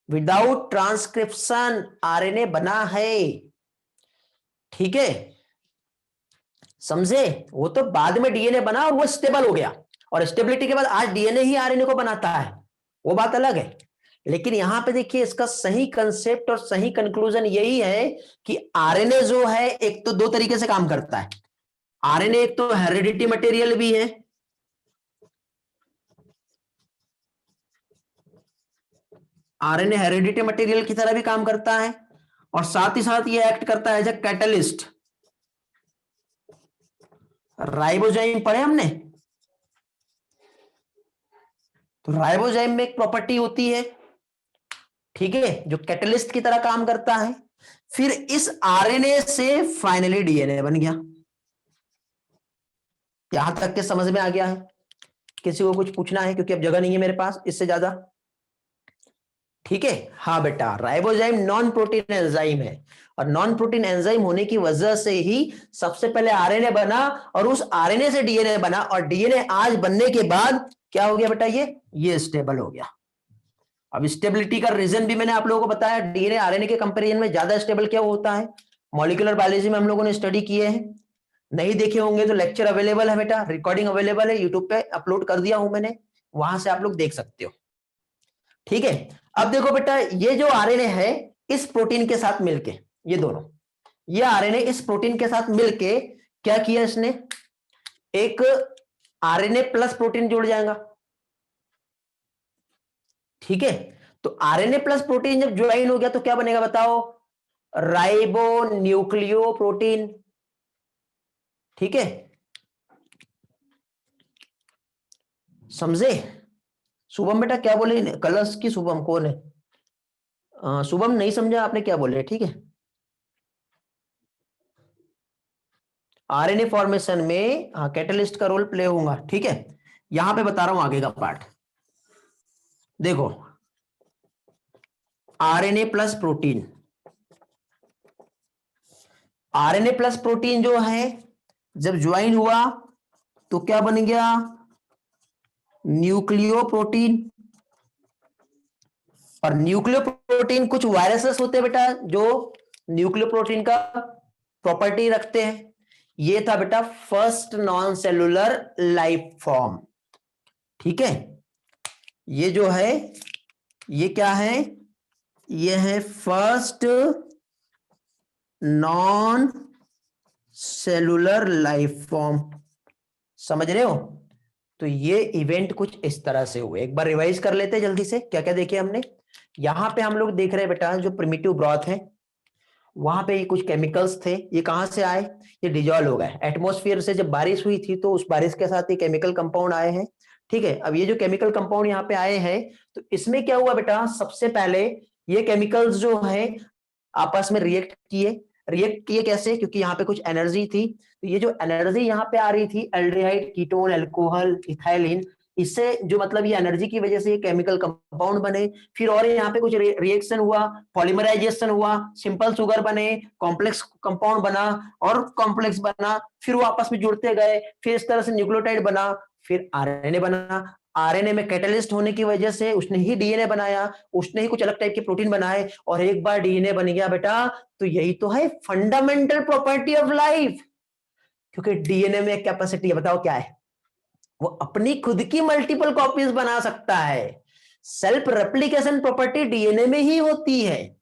विदाउट ट्रांसक्रिप्शन आरएनए बना है। ठीक है, समझे? वो तो बाद में डीएनए बना और वो स्टेबल हो गया, और स्टेबिलिटी के बाद आज डीएनए ही आरएनए को बनाता है, वो बात अलग है। लेकिन यहां पे देखिए इसका सही कंसेप्ट और सही कंक्लूजन यही है कि आरएनए जो है एक तो दो तरीके से काम करता है। आरएनए एक तो हेरिडिटी मटेरियल भी है, आरएनए हेरिडिटी मटेरियल की तरह भी काम करता है, और साथ ही साथ ये एक्ट करता है एज अ कैटलिस्ट। राइबोजाइम पढ़े हमने, तो राइबोजाइम में एक प्रॉपर्टी होती है, ठीक है, जो कैटलिस्ट की तरह काम करता है। फिर इस आरएनए से फाइनली डीएनए बन गया। यहां तक के समझ में आ गया है? किसी को कुछ पूछना है? क्योंकि अब जगह नहीं है मेरे पास इससे ज्यादा। ठीक है, हाँ बेटा, राइबोजाइम नॉन प्रोटीन एंजाइम है, और नॉन प्रोटीन एंजाइम होने की वजह से ही सबसे पहले आरएनए बना, और उस आरएनए से डीएनए बना, और डीएनए आज बनने के बाद क्या हो गया बेटा, ये स्टेबल हो गया। अब स्टेबिलिटी का रीजन भी मैंने आप लोगों को बताया, डीएनए आरएनए के कंपैरिजन में ज्यादा स्टेबल क्या होता है, मॉलिक्यूलर बायोलॉजी में हम लोगों ने स्टडी किए हैं। नहीं देखे होंगे तो लेक्चर अवेलेबल है बेटा, रिकॉर्डिंग अवेलेबल है, यूट्यूब पे अपलोड कर दिया हूं मैंने, वहां से आप लोग देख सकते हो। ठीक है, अब देखो बेटा, ये जो आरएनए है इस प्रोटीन के साथ मिलके, ये दोनों, ये आरएनए इस प्रोटीन के साथ मिलके क्या किया इसने, एक आरएनए प्लस प्रोटीन जुड़ जाएगा। ठीक है, तो आरएनए प्लस प्रोटीन जब ज्वाइन हो गया तो क्या बनेगा बताओ, राइबो न्यूक्लियो प्रोटीन। ठीक है, समझे? शुभम बेटा क्या बोले, कलर्स की शुभम कौन है? शुभम नहीं समझा आपने क्या बोले, ठीक है। आरएनए फॉर्मेशन में कैटलिस्ट का रोल प्ले होगा, ठीक है। यहां पे बता रहा हूं आगे का पार्ट, देखो RNA plus protein, RNA plus protein जो है जब ज्वाइन हुआ तो क्या बन गया, न्यूक्लियो प्रोटीन। और न्यूक्लियो प्रोटीन कुछ वायरसेस होते हैं बेटा जो न्यूक्लियो प्रोटीन का प्रॉपर्टी रखते हैं। ये था बेटा first non cellular life form. ठीक है, ये जो है ये क्या है, ये है first non cellular life form. समझ रहे हो? तो ये इवेंट कुछ इस तरह से हुए। एक बार रिवाइज कर लेते हैं जल्दी से, क्या क्या देखे हमने। यहां पे हम लोग देख रहे हैं बेटा जो प्रिमिटिव ब्रॉथ है, वहां पे ये कुछ केमिकल्स थे, ये कहां से आए, ये डिजॉल्व हो गए एटमॉस्फेयर से। जब बारिश हुई थी तो उस बारिश के साथ ये केमिकल कंपाउंड आए हैं। ठीक है, अब ये जो केमिकल कंपाउंड यहाँ पे आए हैं तो इसमें क्या हुआ बेटा, सबसे पहले ये केमिकल्स जो है आपस में रिएक्ट किए कैसे, क्योंकि यहाँ पे कुछ एनर्जी थी, तो ये जो एनर्जी यहाँ पे आ रही थी, एल्डिहाइड, कीटोन, अल्कोहल, इथाइलिन, इससे जो मतलब ये एनर्जी की वजह से ये केमिकल कंपाउंड बने। फिर और यहाँ पे कुछ रिएक्शन हुआ, पॉलीमराइजेशन हुआ, सिंपल शुगर बने, कॉम्प्लेक्स कंपाउंड बना और कॉम्प्लेक्स बना, फिर वो आपस में जुड़ते गए, फिर इस तरह से न्यूक्लियोटाइड बना, फिर आरएनए बना। आरएनए में कैटलिस्ट होने की वजह से उसने ही डीएनए बनाया, उसने ही कुछ अलग टाइप के प्रोटीन बनाए, और एक बार डीएनए बन गया बेटा तो यही तो है फंडामेंटल प्रॉपर्टी ऑफ लाइफ। क्योंकि डीएनए में कैपेसिटी है, बताओ क्या है, वो अपनी खुद की मल्टीपल कॉपीज बना सकता है। सेल्फ रेप्लिकेशन प्रॉपर्टी डीएनए में ही होती है,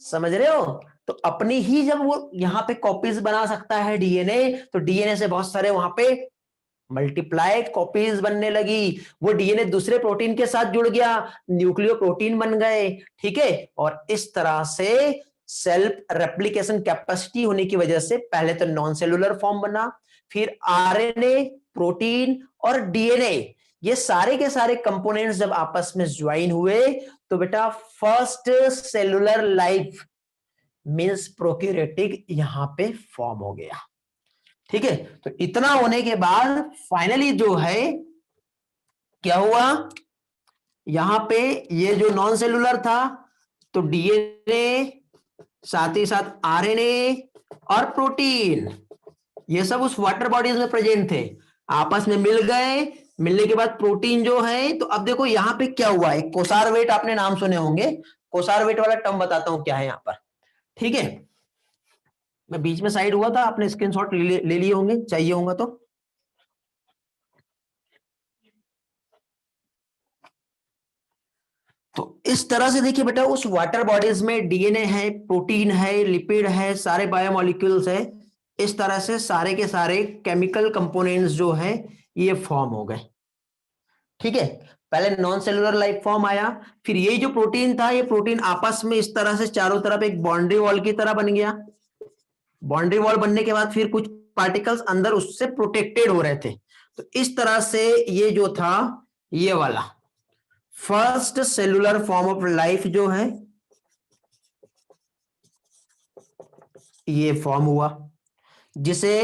समझ रहे हो? तो अपनी ही जब वो यहां पे कॉपीज बना सकता है डीएनए, तो डीएनए से बहुत सारे वहां पे मल्टीप्लाइड कॉपीज बनने लगी, वो डीएनए दूसरे प्रोटीन के साथ जुड़ गया, न्यूक्लियो प्रोटीन बन गए। ठीक है, और इस तरह से सेल्फ रेप्लिकेशन कैपेसिटी होने की वजह से पहले तो नॉन सेलुलर फॉर्म बना, फिर आरएनए, प्रोटीन और डीएनए, ये सारे के सारे कंपोनेंट्स जब आपस में ज्वाइन हुए तो बेटा first cellular life means prokaryotic यहां पे फॉर्म हो गया। ठीक है, तो इतना होने के बाद फाइनली जो है क्या हुआ, यहां पे ये जो नॉन सेलुलर था तो डीएनए, साथ ही साथ आरएनए और प्रोटीन, ये सब उस वाटर बॉडीज में प्रेजेंट थे, आपस में मिल गए। मिलने के बाद प्रोटीन जो है, तो अब देखो यहां पे क्या हुआ, एक कोसारवेट आपने नाम सुने होंगे, कोसारवेट वाला टर्म बताता हूं क्या है यहां पर। ठीक है, मैं बीच में साइड हुआ था, आपने स्क्रीनशॉट ले लिए होंगे, चाहिए होगा तो इस तरह से देखिए बेटा, उस वाटर बॉडीज में डीएनए है, प्रोटीन है, लिपिड है, सारे बायोमोलिक्यूल्स है। इस तरह से सारे के सारे केमिकल कंपोनेंट्स जो है ये फॉर्म हो गए। ठीक है, पहले नॉन सेलुलर लाइफ फॉर्म आया, फिर ये जो प्रोटीन था, ये प्रोटीन आपस में इस तरह से चारों तरफ एक बाउंड्री वॉल की तरह बन गया। बाउंड्री वॉल बनने के बाद फिर कुछ पार्टिकल्स अंदर उससे प्रोटेक्टेड हो रहे थे। तो इस तरह से ये जो था, ये वाला first cellular form of life जो है ये फॉर्म हुआ, जिसे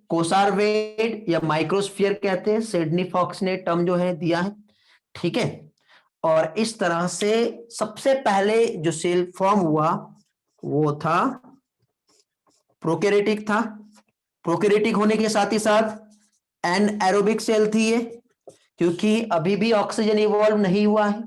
कोसारवेड या माइक्रोस्फीयर कहते हैं। सिडनी फॉक्स ने टर्म जो है दिया है। ठीक है, और इस तरह से सबसे पहले जो सेल फॉर्म हुआ वो था प्रोकैरियोटिक था। प्रोकैरियोटिक होने के साथ ही साथ एनएरोबिक सेल थी ये, क्योंकि अभी भी ऑक्सीजन इवॉल्व नहीं हुआ है।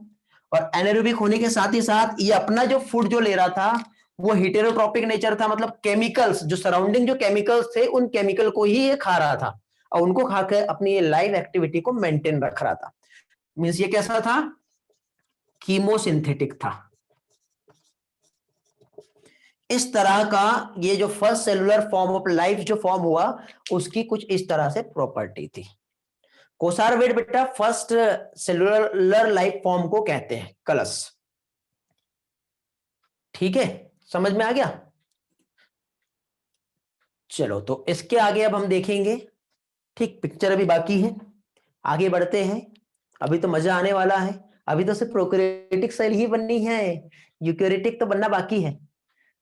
और एनारोबिक होने के साथ ही साथ ये अपना जो फूड जो ले रहा था वो हेटेरोट्रॉपिक नेचर था, मतलब केमिकल्स जो सराउंडिंग जो केमिकल्स थे उन केमिकल को ही ये खा रहा था और उनको खाकर अपनी ये लाइव एक्टिविटी को मेंटेन रख रहा था। मींस ये कैसा था, कीमोसिंथेटिक था। इस तरह का ये जो first cellular form of life जो फॉर्म हुआ उसकी कुछ इस तरह से प्रॉपर्टी थी। कोसारवेड बेटा फर्स्ट सेलुलर लाइफ फॉर्म को कहते हैं, कलस। ठीक है, समझ में आ गया। चलो तो इसके आगे अब हम देखेंगे। ठीक, पिक्चर अभी बाकी है, आगे बढ़ते हैं, अभी तो मजा आने वाला है। अभी तो सिर्फ प्रोकैरियोटिक सेल ही बननी है, यूकैरियोटिक तो बनना बाकी है,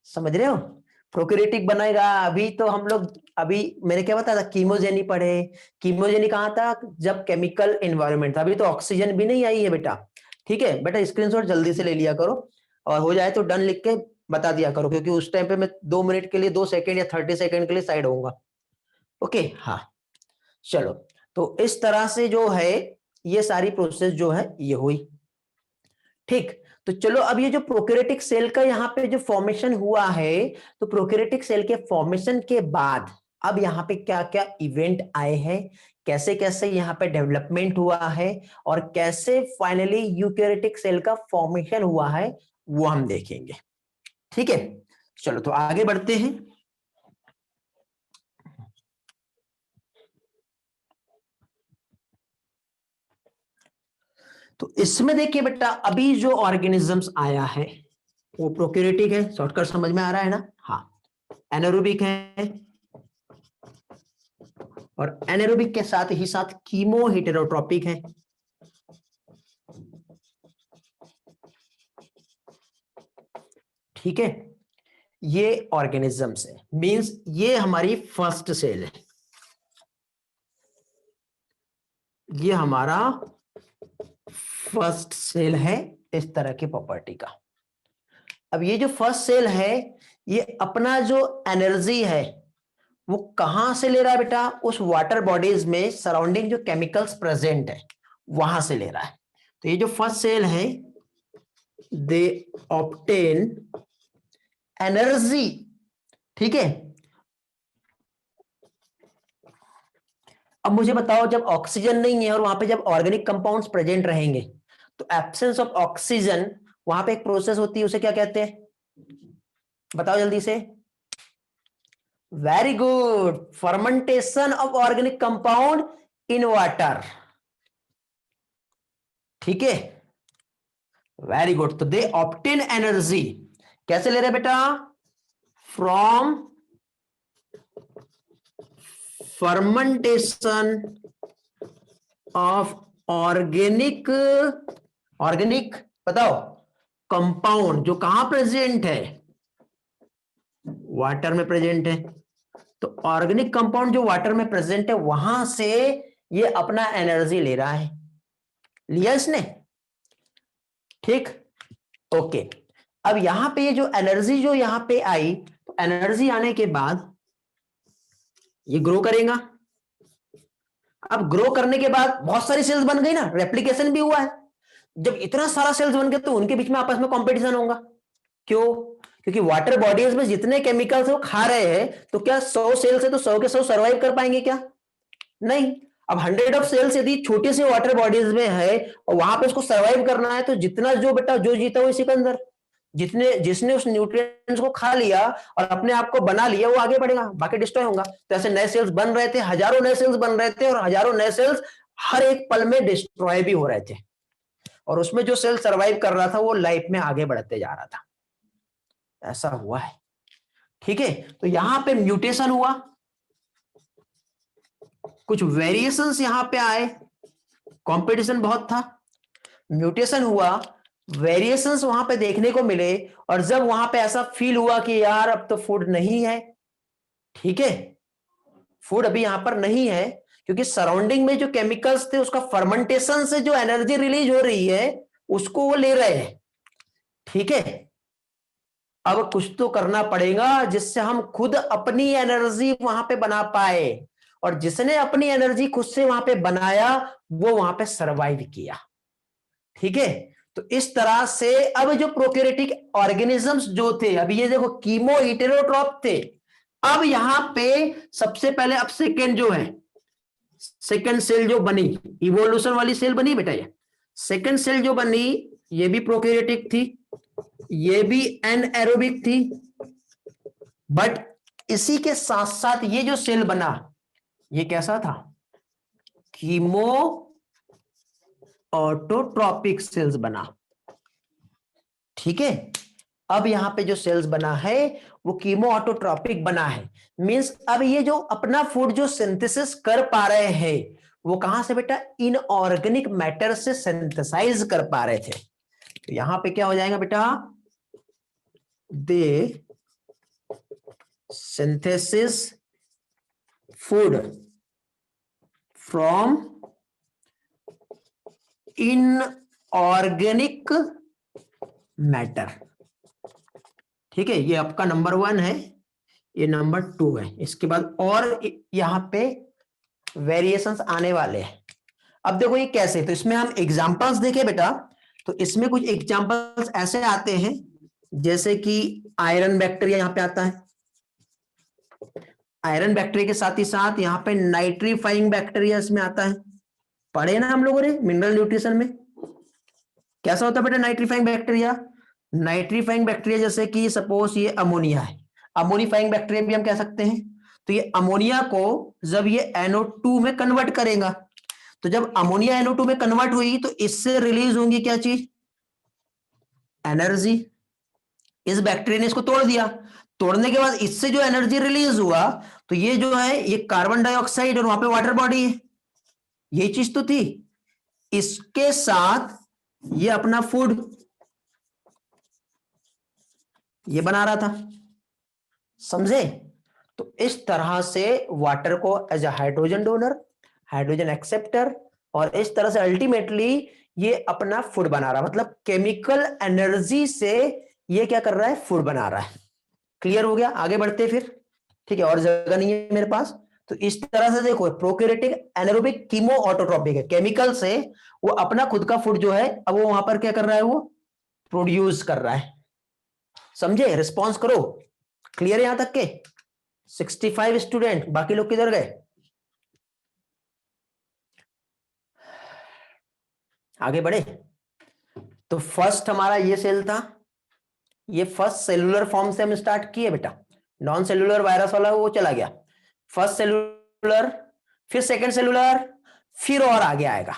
समझ रहे हो। प्रोकैरियोटिक बनेगा अभी तो हम लोग, अभी मैंने क्या बताया था, कीमोजेनी पढ़े। कीमोजेनी कहाँ था, जब केमिकल एनवायरनमेंट था। अभी तो ऑक्सीजन भी नहीं आई है बेटा। ठीक है बेटा, स्क्रीनशॉट जल्दी से ले लिया करो और हो जाए तो डन लिख के बता दिया करो, क्योंकि उस टाइम पे मैं 2 मिनट के लिए 2 सेकंड या 30 सेकंड के लिए साइड होऊंगा। ओके, हाँ चलो, तो इस तरह से जो है ये सारी प्रोसेस जो है ये हुई। ठीक, तो चलो अब ये जो प्रोकैरियोटिक सेल का यहाँ पे जो फॉर्मेशन हुआ है, तो प्रोकैरियोटिक सेल के फॉर्मेशन के बाद अब यहाँ पे क्या क्या इवेंट आए हैं, कैसे कैसे यहाँ पे डेवलपमेंट हुआ है और कैसे फाइनली यूकैरियोटिक सेल का फॉर्मेशन हुआ है वो हम देखेंगे। ठीक है, चलो तो आगे बढ़ते हैं। तो इसमें देखिए बेटा, अभी जो ऑर्गेनिजम्स आया है वो प्रोकैरियोटिक है, शॉर्टकट समझ में आ रहा है ना। हाँ, एनारोबिक है और एनारोबिक के साथ ही साथ कीमो हेटेरोट्रॉपिक है। ठीक है, ये ऑर्गेनिजम्स है, मींस ये हमारी फर्स्ट सेल है, ये हमारा फर्स्ट सेल है इस तरह की प्रॉपर्टी का। अब ये जो फर्स्ट सेल है ये अपना जो एनर्जी है वो कहां से ले रहा है बेटा, उस वाटर बॉडीज में सराउंडिंग जो केमिकल्स प्रेजेंट है वहां से ले रहा है। तो ये जो फर्स्ट सेल है दे ऑब्टेन एनर्जी। ठीक है, अब मुझे बताओ, जब ऑक्सीजन नहीं है और वहां पे जब ऑर्गेनिक कंपाउंड्स प्रेजेंट रहेंगे तो एब्सेंस ऑफ ऑक्सीजन, वहां पे एक प्रोसेस होती है, उसे क्या कहते हैं, बताओ जल्दी से। Very good, fermentation of organic compound in water. ठीक है, वेरी गुड। तो दे ऑब्टेन एनर्जी, कैसे ले रहे बेटा, from fermentation of organic, organic बताओ कंपाउंड जो कहां प्रेजेंट है, वाटर में प्रेजेंट है। तो ऑर्गेनिक कंपाउंड जो वाटर में प्रेजेंट है वहां से ये अपना एनर्जी ले रहा है, लिया इसने। ठीक, ओके। अब यहां पे ये जो एनर्जी जो यहां पे आई, तो एनर्जी आने के बाद ये ग्रो करेगा। अब ग्रो करने के बाद बहुत सारी सेल्स बन गई ना, रेप्लिकेशन भी हुआ है। जब इतना सारा सेल्स बन गए तो उनके बीच में आपस में कंपटीशन होगा। क्यों, क्योंकि वाटर बॉडीज में जितने केमिकल्स वो खा रहे हैं, तो क्या 100 सेल्स है तो 100 के 100 सर्वाइव कर पाएंगे क्या? नहीं। अब 100 ऑफ सेल्स यदि छोटे से वाटर बॉडीज में है और वहां पे उसको सर्वाइव करना है, तो जितना जो बेटा जो जीता वो सिकंदर, जितने जिसने उस न्यूट्रिएंट्स को खा लिया और अपने आप को बना लिया वो आगे बढ़ेगा, बाकी डिस्ट्रॉय होगा। तो ऐसे नए सेल्स बन रहे थे, हजारों नए सेल्स बन रहे थे, और हजारों नए सेल्स हर एक पल में डिस्ट्रॉय भी हो रहे थे, और उसमें जो सेल सर्वाइव कर रहा था वो लाइफ में आगे बढ़ते जा रहा था। ऐसा हुआ है, ठीक है। तो यहां पे म्यूटेशन हुआ, कुछ वेरिएशंस यहां पे आए, कंपटीशन बहुत था, म्यूटेशन हुआ, वेरिएशंस वहां पे देखने को मिले, और जब वहां पे ऐसा फील हुआ कि यार अब तो फूड नहीं है, ठीक है, फूड अभी यहां पर नहीं है, क्योंकि सराउंडिंग में जो केमिकल्स थे उसका फर्मेंटेशन से जो एनर्जी रिलीज हो रही है उसको वो ले रहे हैं, ठीक है। अब कुछ तो करना पड़ेगा जिससे हम खुद अपनी एनर्जी वहां पे बना पाए, और जिसने अपनी एनर्जी खुद से वहां पे बनाया वो वहां पे सरवाइव किया, ठीक है। तो इस तरह से अब जो प्रोकैरियोटिक ऑर्गेनिजम्स जो थे, अभी ये देखो कीमो हिटेरोट्रॉप थे, अब यहां पे सबसे पहले अब सेकेंड जो है, सेकेंड सेल जो बनी, इवोल्यूशन वाली सेल बनी बेटा, ये सेकेंड सेल जो बनी ये भी प्रोकैरियोटिक थी, ये भी एनएरोबिक थी, बट इसी के साथ साथ ये जो सेल बना ये कैसा था? कीमो ऑटोट्रॉपिक सेल्स बना, ठीक है। अब यहां पे जो सेल्स बना है वो कीमो ऑटोट्रॉपिक बना है, मींस अब ये जो अपना फूड जो सिंथेसिस कर पा रहे हैं वो कहां से बेटा? इनऑर्गेनिक मैटर से सिंथेसाइज कर पा रहे थे। तो यहां पे क्या हो जाएगा बेटा? They synthesis food from inorganic matter, ठीक है। ये आपका नंबर 1 है, ये नंबर 2 है, इसके बाद और यहां पे वेरिएशंस आने वाले हैं। अब देखो ये कैसे, तो इसमें हम एग्जांपल्स देखें बेटा, तो इसमें कुछ एग्जांपल्स ऐसे आते हैं जैसे कि आयरन बैक्टीरिया यहां पे आता है, आयरन बैक्टीरिया के साथ ही साथ यहां पे नाइट्रीफाइंग बैक्टीरिया इसमें आता है, पढ़े ना हम लोगों ने मिनरल न्यूट्रिशन में। कैसा होता है बेटा नाइट्रीफाइंग बैक्टीरिया? नाइट्रीफाइंग बैक्टीरिया जैसे कि सपोज ये अमोनिया है, अमोनिफाइंग बैक्टीरिया भी हम कह सकते हैं। तो ये अमोनिया को जब ये NO2 में कन्वर्ट करेगा, तो जब अमोनिया NO2 में कन्वर्ट हुई तो इससे रिलीज होंगी क्या चीज? एनर्जी। इस बैक्टीरिया ने इसको तोड़ दिया, तोड़ने के बाद इससे जो एनर्जी रिलीज हुआ, तो ये जो है ये कार्बन डाइऑक्साइड और वहां पे वाटर बॉडी है, ये चीज तो थी। इसके साथ ये अपना फूड ये बना रहा था, समझे? तो इस तरह से वाटर को as a hydrogen donor, hydrogen acceptor, और इस तरह से अल्टीमेटली ये अपना फूड बना रहा, मतलब केमिकल एनर्जी से ये क्या कर रहा है? फूड बना रहा है। क्लियर हो गया? आगे बढ़ते फिर, ठीक है, और जगह नहीं है मेरे पास। तो इस तरह से देखो प्रोकैरियोटिक एनारोबिक कीमो ऑटोट्रॉपिक है, केमिकल से वो अपना खुद का फूड जो है अब वो वहां पर क्या कर रहा है? वो प्रोड्यूस कर रहा है, समझे? रिस्पॉन्स करो। क्लियर है यहां तक के? 65 स्टूडेंट, बाकी लोग किधर गए? आगे बढ़े। तो फर्स्ट हमारा ये सेल था, ये फर्स्ट सेलुलर फॉर्म से हम स्टार्ट किए बेटा, नॉन सेलुलर वायरस वाला वो चला गया, फर्स्ट सेलुलर, फिर सेकंड सेलुलर, फिर और आगे आएगा,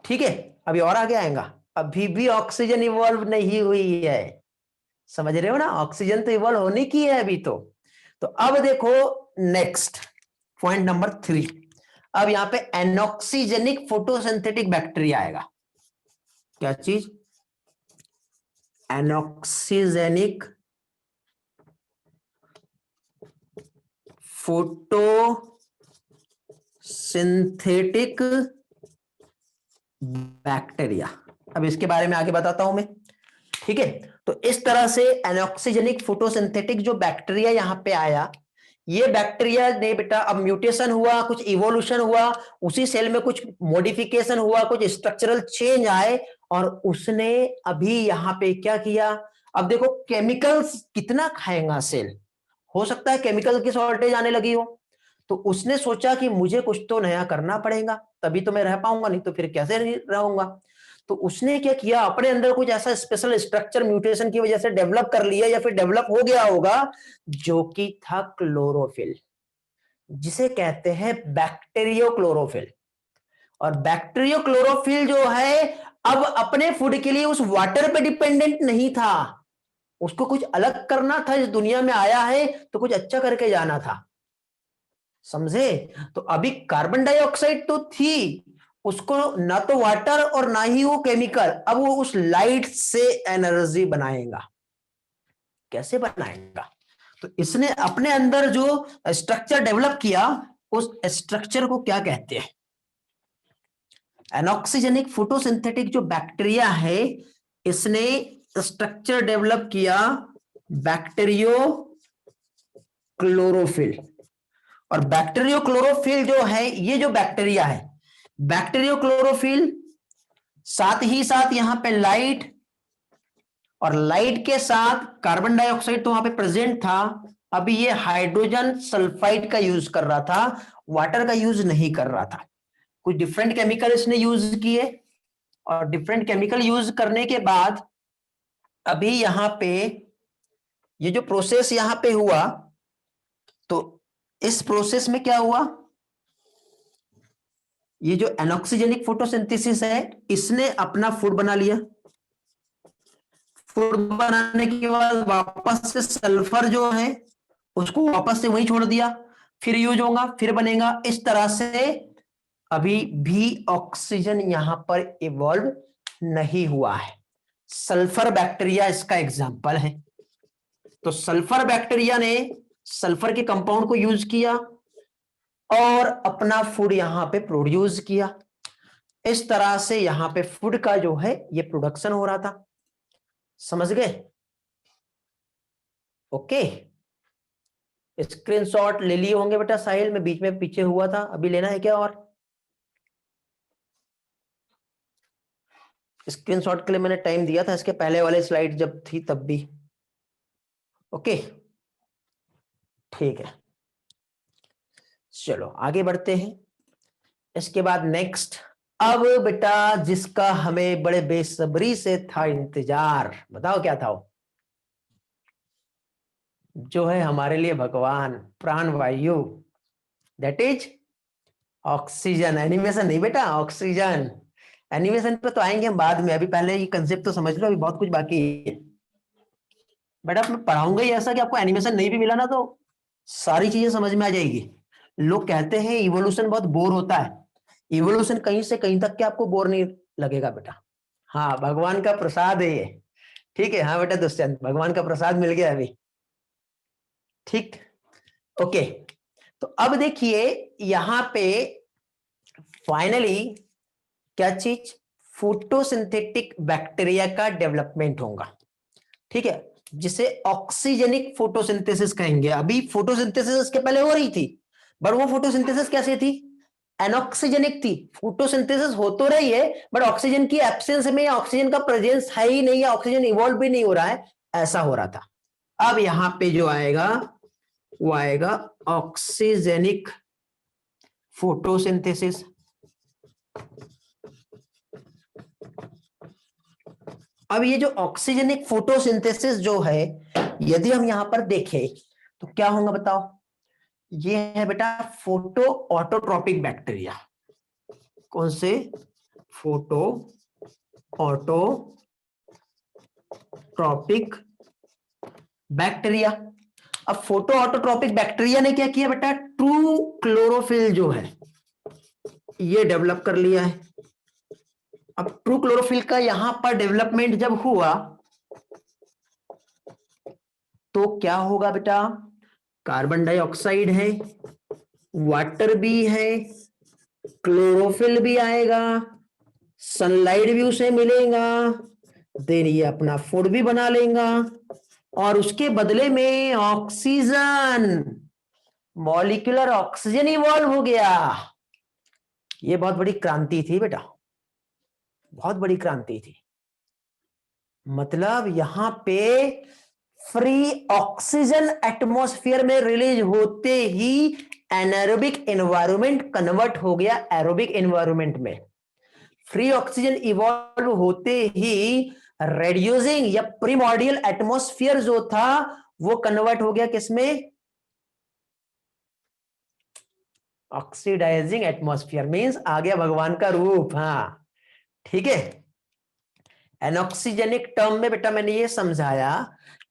ठीक है। अभी और आगे आएगा, अभी भी ऑक्सीजन इवॉल्व नहीं हुई है, समझ रहे हो ना? ऑक्सीजन तो इवॉल्व होने की है अभी तो अब देखो नेक्स्ट पॉइंट नंबर 3, अब यहां पे एनॉक्सीजेनिक फोटोसिंथेटिक बैक्टीरिया आएगा। क्या चीज? एनॉक्सीजेनिक फोटोसिंथेटिक बैक्टीरिया, अब इसके बारे में आगे बताता हूं मैं, ठीक है। तो इस तरह से एनॉक्सीजेनिक फोटोसिंथेटिक जो बैक्टीरिया यहां पे आया, ये बैक्टीरिया ने बेटा अब म्यूटेशन हुआ, कुछ इवोल्यूशन हुआ, उसी सेल में कुछ मॉडिफिकेशन हुआ, कुछ स्ट्रक्चरल चेंज आए, और उसने अभी यहां पे क्या किया? अब देखो केमिकल्स कितना खाएगा सेल, हो सकता है केमिकल की शॉर्टेज आने लगी हो, तो उसने सोचा कि मुझे कुछ तो नया करना पड़ेगा, तभी तो मैं रह पाऊंगा, नहीं तो फिर कैसे रहूंगा। तो उसने क्या किया, अपने अंदर कुछ ऐसा स्पेशल स्ट्रक्चर म्यूटेशन की वजह से डेवलप कर लिया या फिर डेवलप हो गया होगा, जो कि था क्लोरोफिल, जिसे कहते हैं बैक्टीरियो क्लोरोफिल। और बैक्टीरियो क्लोरोफिल जो है अब अपने फूड के लिए उस वाटर पे डिपेंडेंट नहीं था, उसको कुछ अलग करना था, इस दुनिया में आया है तो कुछ अच्छा करके जाना था, समझे। तो अभी कार्बन डाइऑक्साइड तो थी, उसको ना तो वाटर और ना ही वो केमिकल, अब वो उस लाइट से एनर्जी बनाएगा। कैसे बनाएगा, तो इसने अपने अंदर जो स्ट्रक्चर डेवलप किया, उस स्ट्रक्चर को क्या कहते हैं, एनॉक्सीजेनिक फोटोसिंथेटिक जो बैक्टीरिया है, इसने स्ट्रक्चर डेवलप किया बैक्टीरियो क्लोरोफिल। और बैक्टीरियो क्लोरोफिल जो है, ये जो बैक्टीरिया है बैक्टीरियो क्लोरोफिल, साथ ही साथ यहां पे लाइट, और लाइट के साथ कार्बन डाइऑक्साइड तो वहां पे प्रेजेंट था। अभी ये हाइड्रोजन सल्फाइड का यूज कर रहा था, वाटर का यूज नहीं कर रहा था। कुछ डिफरेंट केमिकल इसने यूज किए, और डिफरेंट केमिकल यूज करने के बाद अभी यहां पे ये जो प्रोसेस यहां पे हुआ, तो इस प्रोसेस में क्या हुआ, ये जो एनॉक्सीजेनिक फोटोसिंथेसिस है, इसने अपना फूड बना लिया। फूड बनाने के बाद वापस से सल्फर जो है उसको वापस से वहीं छोड़ दिया, फिर यूज होगा, फिर बनेगा, इस तरह से अभी भी ऑक्सीजन यहां पर इवॉल्व नहीं हुआ है। सल्फर बैक्टीरिया इसका एग्जाम्पल है। तो सल्फर बैक्टीरिया ने सल्फर के कंपाउंड को यूज किया और अपना फूड यहां पे प्रोड्यूस किया। इस तरह से यहां पे फूड का जो है ये प्रोडक्शन हो रहा था, समझ गए। ओके, स्क्रीनशॉट ले लिए होंगे बेटा साहिल, में बीच में पीछे हुआ था, अभी लेना है क्या, और स्क्रीनशॉट के लिए मैंने टाइम दिया था इसके पहले वाले स्लाइड जब थी तब भी। ओके ठीक है, चलो आगे बढ़ते हैं। इसके बाद नेक्स्ट, अब बेटा जिसका हमें बड़े बेसब्री से था इंतजार, बताओ क्या था वो, जो है हमारे लिए भगवान, प्राण वायु, दैट इज ऑक्सीजन। एनिमेशन नहीं बेटा, ऑक्सीजन। एनिमेशन पे तो आएंगे हम बाद में, अभी पहले ये कंसेप्ट तो समझ लो, अभी बहुत कुछ बाकी है बेटा। मैं पढ़ाऊंगा ही ऐसा कि आपको एनिमेशन नहीं भी मिला ना तो सारी चीजें समझ में आ जाएगी। लोग कहते हैं इवोल्यूशन बहुत बोर होता है, इवोल्यूशन कहीं से कहीं तक के आपको बोर नहीं लगेगा बेटा। हाँ, भगवान का प्रसाद है ये, ठीक है। हाँ बेटा दुष्यंत, भगवान का प्रसाद मिल गया अभी, ठीक। ओके, तो अब देखिए यहां पे फाइनली क्या चीज, फोटोसिंथेटिक बैक्टीरिया का डेवलपमेंट होगा, ठीक है, जिसे ऑक्सीजेनिक फोटोसिंथेसिस कहेंगे। अभी फोटोसिंथेसिस इसके पहले हो रही थी, बट वो फोटोसिंथेसिस कैसे थी, एनऑक्सीजेनिक थी। फोटोसिंथेसिस हो तो रही है बट ऑक्सीजन की एब्सेंस में, या ऑक्सीजन का प्रेजेंस है ही नहीं, या ऑक्सीजन इवॉल्व भी नहीं हो रहा है, ऐसा हो रहा था। अब यहां पे जो आएगा वो आएगा ऑक्सीजेनिक फोटोसिंथेसिस। अब ये जो ऑक्सीजेनिक फोटोसिंथेसिस जो है, यदि हम यहां पर देखें तो क्या होगा बताओ, ये है बेटा फोटो ऑटोट्रॉपिक बैक्टीरिया। कौन से, फोटो ऑटोट्रॉपिक बैक्टीरिया। अब फोटो ऑटोट्रॉपिक बैक्टीरिया ने क्या किया बेटा, ट्रू क्लोरोफिल जो है ये डेवलप कर लिया है। अब ट्रू क्लोरोफिल का यहां पर डेवलपमेंट जब हुआ तो क्या होगा बेटा, कार्बन डाइऑक्साइड है, वाटर भी है, क्लोरोफिल भी आएगा, सनलाइट भी उसे मिलेगा, देन ये अपना फूड भी बना लेगा, और उसके बदले में ऑक्सीजन, मॉलिक्यूलर ऑक्सीजन इवॉल्व हो गया। ये बहुत बड़ी क्रांति थी बेटा, बहुत बड़ी क्रांति थी। मतलब यहां पे फ्री ऑक्सीजन एटमॉस्फेयर में रिलीज होते ही एनारोबिक एनवायरनमेंट कन्वर्ट हो गया एरोबिक एनवायरनमेंट में। फ्री ऑक्सीजन इवॉल्व होते ही रेड्यूसिंग या प्रीमॉर्डियल एटमॉस्फेयर जो था वो कन्वर्ट हो गया किसमें? Oxidising atmosphere. मींस आ गया भगवान का रूप। हाँ ठीक है। एनऑक्सीजेनिक टर्म में बेटा मैंने ये समझाया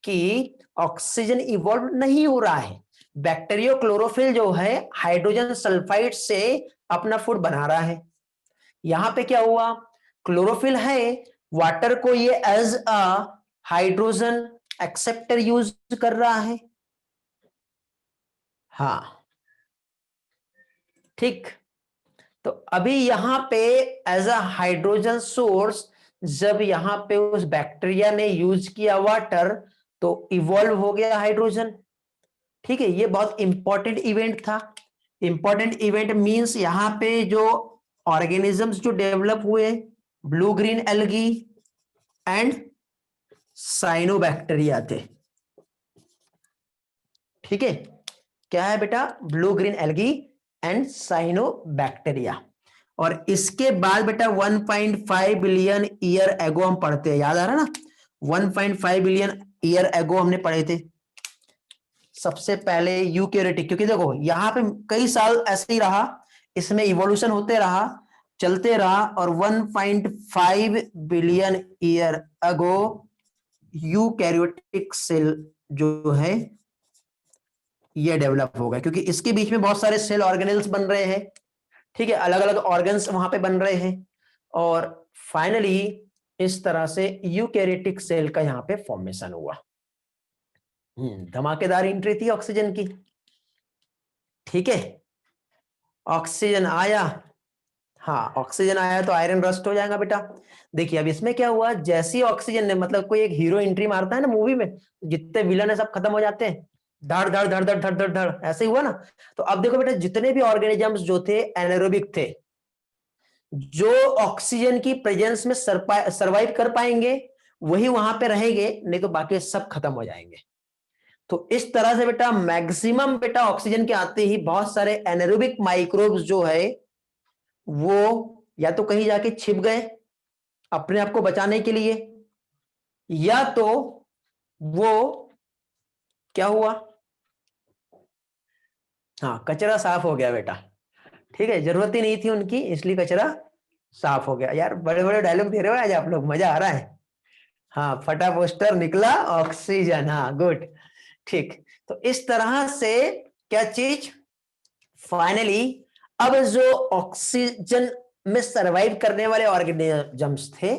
कि ऑक्सीजन इवॉल्व नहीं हो रहा है, बैक्टीरियो क्लोरोफिल जो है हाइड्रोजन सल्फाइड से अपना फूड बना रहा है। यहां पे क्या हुआ, क्लोरोफिल है, वाटर को ये as a hydrogen acceptor use कर रहा है। हाँ ठीक। तो अभी यहां पे एज अ हाइड्रोजन सोर्स जब यहां पे उस बैक्टीरिया ने यूज किया वाटर तो इवॉल्व हो गया हाइड्रोजन। ठीक है, ये बहुत इंपॉर्टेंट इवेंट था। इंपॉर्टेंट इवेंट मींस यहां पे जो ऑर्गेनिजम्स जो डेवलप हुए, blue green algae and cyanobacteria थे। ठीक है, क्या है बेटा? Blue green algae and cyanobacteria. और इसके बाद बेटा 1.5 बिलियन ईयर एगो हम पढ़ते हैं, याद आ रहा है ना? 1.5 बिलियन ईयर एगो हमने पढ़े थे सबसे पहले यूकेरियोटिक। क्योंकि देखो यहां पे कई साल ऐसे ही रहा, इसमें इवोल्यूशन होते रहा, चलते रहा, और 1.5 billion year ago eukaryotic cell जो है ये डेवलप हो गया। क्योंकि इसके बीच में बहुत सारे सेल ऑर्गेनेल्स बन रहे हैं। ठीक है, अलग अलग ऑर्गन्स वहां पे बन रहे हैं, और फाइनली इस तरह से यूकैरियोटिक सेल का यहां पे फॉर्मेशन हुआ। धमाकेदार एंट्री थी ऑक्सीजन की। ठीक है, ऑक्सीजन आया। हाँ ऑक्सीजन आया तो आयरन रस्ट हो जाएगा बेटा। देखिए अब इसमें क्या हुआ, जैसी ऑक्सीजन ने, मतलब कोई एक हीरो एंट्री मारता है ना मूवी में, जितने विलन है सब खत्म हो जाते हैं, धड़ धड़ धड़ धड़ धड़ धड़ धड़, ऐसे ही हुआ ना। तो अब देखो बेटा जितने भी ऑर्गेनिजम्स जो थे एनारोबिक थे, जो ऑक्सीजन की प्रेजेंस में सरवाइव कर पाएंगे वही वहां पे रहेंगे, नहीं तो बाकी सब खत्म हो जाएंगे। तो इस तरह से बेटा मैक्सिमम बेटा ऑक्सीजन के आते ही बहुत सारे एनारोबिक माइक्रोब्स जो है वो या तो कहीं जाके छिप गए अपने आप को बचाने के लिए, या तो वो क्या हुआ, हाँ कचरा साफ हो गया बेटा। ठीक है, जरूरत ही नहीं थी उनकी इसलिए कचरा साफ हो गया। यार बड़े बड़े डायलॉग दे रहे हो आज आप लोग, मजा आ रहा है। हाँ फटा पोस्टर निकला ऑक्सीजन, हाँ गुड। ठीक, तो इस तरह से क्या चीज, फाइनली अब जो ऑक्सीजन में सरवाइव करने वाले ऑर्गेनिजम्स थे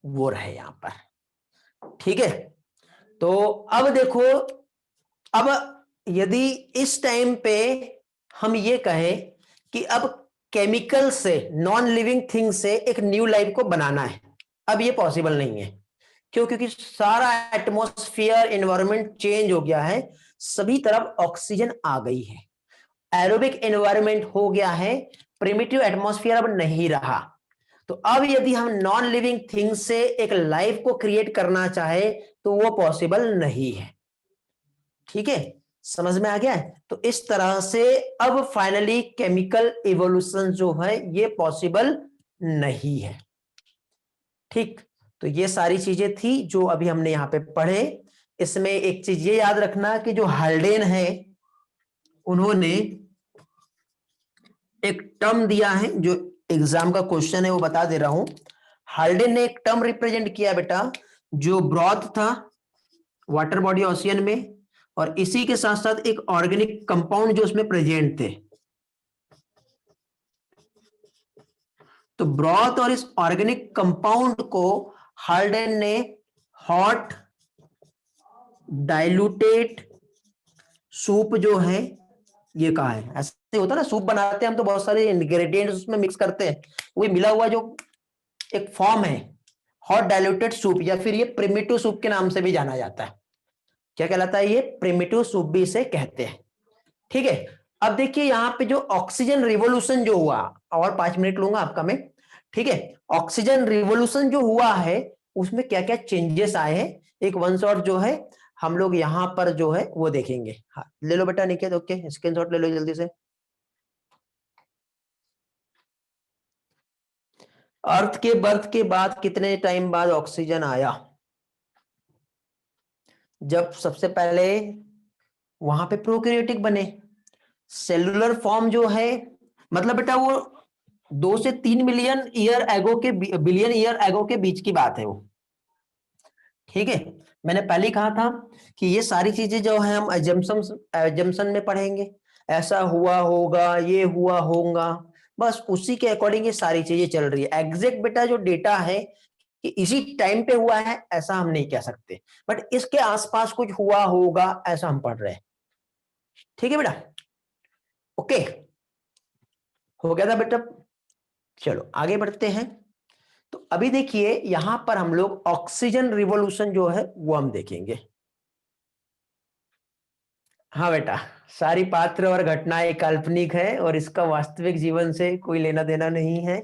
वो रहे यहां पर। ठीक है, तो अब देखो, अब यदि इस टाइम पे हम ये कहें कि अब केमिकल से, नॉन लिविंग थिंग से एक न्यू लाइफ को बनाना है, अब ये पॉसिबल नहीं है। क्यों? क्योंकि सारा एटमॉस्फेयर एनवायरनमेंट चेंज हो गया है, सभी तरफ ऑक्सीजन आ गई है, एरोबिक एनवायरनमेंट हो गया है, प्रिमिटिव एटमॉस्फेयर अब नहीं रहा। तो अब यदि हम नॉन लिविंग थिंग से एक लाइफ को क्रिएट करना चाहे तो वो पॉसिबल नहीं है। ठीक है, समझ में आ गया है? तो इस तरह से अब फाइनली केमिकल इवोल्यूशन जो है ये पॉसिबल नहीं है। ठीक, तो ये सारी चीजें थी जो अभी हमने यहां पे पढ़े। इसमें एक चीज ये याद रखना कि जो हाल्डेन है उन्होंने एक टर्म दिया है, जो एग्जाम का क्वेश्चन है वो बता दे रहा हूं। हाल्डेन ने एक टर्म रिप्रेजेंट किया बेटा, जो ब्रॉथ था वाटर बॉडी ओशियन में, और इसी के साथ साथ एक ऑर्गेनिक कंपाउंड जो उसमें प्रेजेंट थे। तो ब्रॉथ और इस ऑर्गेनिक कंपाउंड को हाल्डेन ने हॉट डाइल्यूटेड सूप जो है ये कहा है। ऐसे होता है ना, सूप बनाते हैं हम तो बहुत सारे इंग्रेडिएंट्स उसमें मिक्स करते हैं, वही मिला हुआ जो एक फॉर्म है हॉट डाइल्यूटेड सूप, या फिर ये प्रिमिटिव सूप के नाम से भी जाना जाता है। क्या कहलाता है ये? प्रिमिटिव सूप भी इसे कहते हैं। ठीक है, अब देखिए यहां पे जो ऑक्सीजन रिवोल्यूशन जो हुआ, और 5 मिनट लूंगा आपका मैं। ठीक है, ऑक्सीजन रिवोल्यूशन जो हुआ है उसमें क्या क्या चेंजेस आए हैं, एक वन शॉट जो है हम लोग यहाँ पर जो है वो देखेंगे। हाँ ले लो बेटा निकेत, ओके स्क्रीनशॉट ले लो जल्दी से। अर्थ के बर्थ के बाद कितने टाइम बाद ऑक्सीजन आया? जब सबसे पहले वहां पे प्रोकैरियोटिक बने, सेलुलर फॉर्म जो है, मतलब बेटा वो 2 से 3 मिलियन ईयर एगो के, बिलियन ईयर एगो के बीच की बात है वो। ठीक है, मैंने पहले ही कहा था कि ये सारी चीजें जो है हम एजम्पशन में पढ़ेंगे, ऐसा हुआ होगा, ये हुआ होगा, बस उसी के अकॉर्डिंग ये सारी चीजें चल रही है। एग्जैक्ट बेटा जो डेटा है कि इसी टाइम पे हुआ है ऐसा हम नहीं कह सकते, बट इसके आसपास कुछ हुआ होगा ऐसा हम पढ़ रहे हैं। ठीक है बेटा, ओके हो गया था बेटा। चलो आगे बढ़ते हैं। तो अभी देखिए यहां पर हम लोग ऑक्सीजन रिवॉल्यूशन जो है वो हम देखेंगे। हाँ बेटा, सारी पात्र और घटनाएं काल्पनिक है और इसका वास्तविक जीवन से कोई लेना देना नहीं है।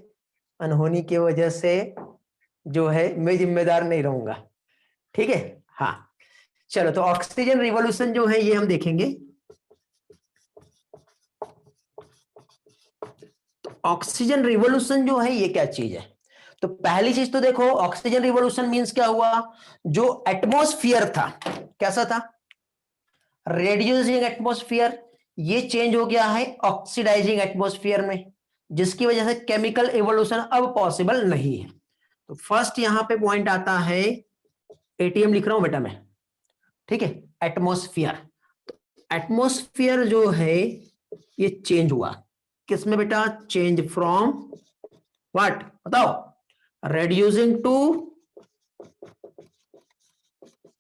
अनहोनी की वजह से जो है मैं जिम्मेदार नहीं रहूंगा। ठीक है, हाँ चलो तो ऑक्सीजन रिवॉल्यूशन जो है ये हम देखेंगे। ऑक्सीजन रिवॉल्यूशन जो है ये क्या चीज है? तो पहली चीज तो देखो, ऑक्सीजन रिवॉल्यूशन मींस क्या हुआ, जो एटमॉस्फेयर था कैसा था, रेड्यूसिंग एटमॉस्फेयर, ये चेंज हो गया है ऑक्सीडाइजिंग एटमॉस्फेयर में, जिसकी वजह से केमिकल इवोल्यूशन अब पॉसिबल नहीं है। तो फर्स्ट यहां पे पॉइंट आता है, एटीएम लिख रहा हूं बेटा मैं, ठीक है, एटमॉस्फेयर। तो एटमॉस्फेयर जो है ये चेंज हुआ, किसमें बेटा, चेंज फ्रॉम व्हाट बताओ, रेड्यूसिंग टू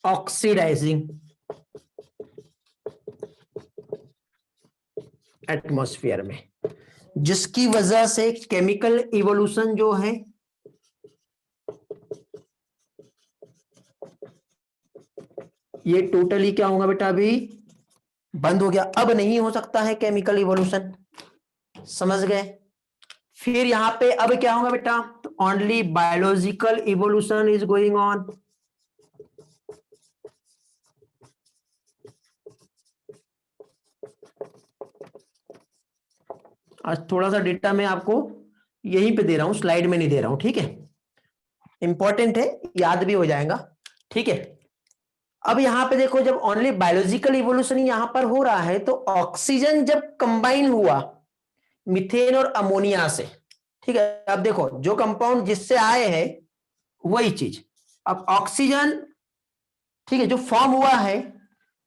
ऑक्सीडाइजिंग एटमॉस्फेयर में, जिसकी वजह से केमिकल इवोल्यूशन जो है ये टोटली क्या होगा बेटा, अभी बंद हो गया, अब नहीं हो सकता है केमिकल इवोल्यूशन, समझ गए। फिर यहां पे अब क्या होगा बेटा, तो only biological evolution is going on. आज थोड़ा सा डेटा मैं आपको यहीं पे दे रहा हूं, स्लाइड में नहीं दे रहा हूं, ठीक है, इंपॉर्टेंट है, याद भी हो जाएगा। ठीक है, अब यहां पे देखो, जब ओनली बायोलॉजिकल इवोल्यूशन यहां पर हो रहा है, तो ऑक्सीजन जब कंबाइन हुआ मीथेन और अमोनिया से, ठीक है, अब देखो जो कंपाउंड जिससे आए हैं वही चीज, अब ऑक्सीजन, ठीक है, जो फॉर्म हुआ है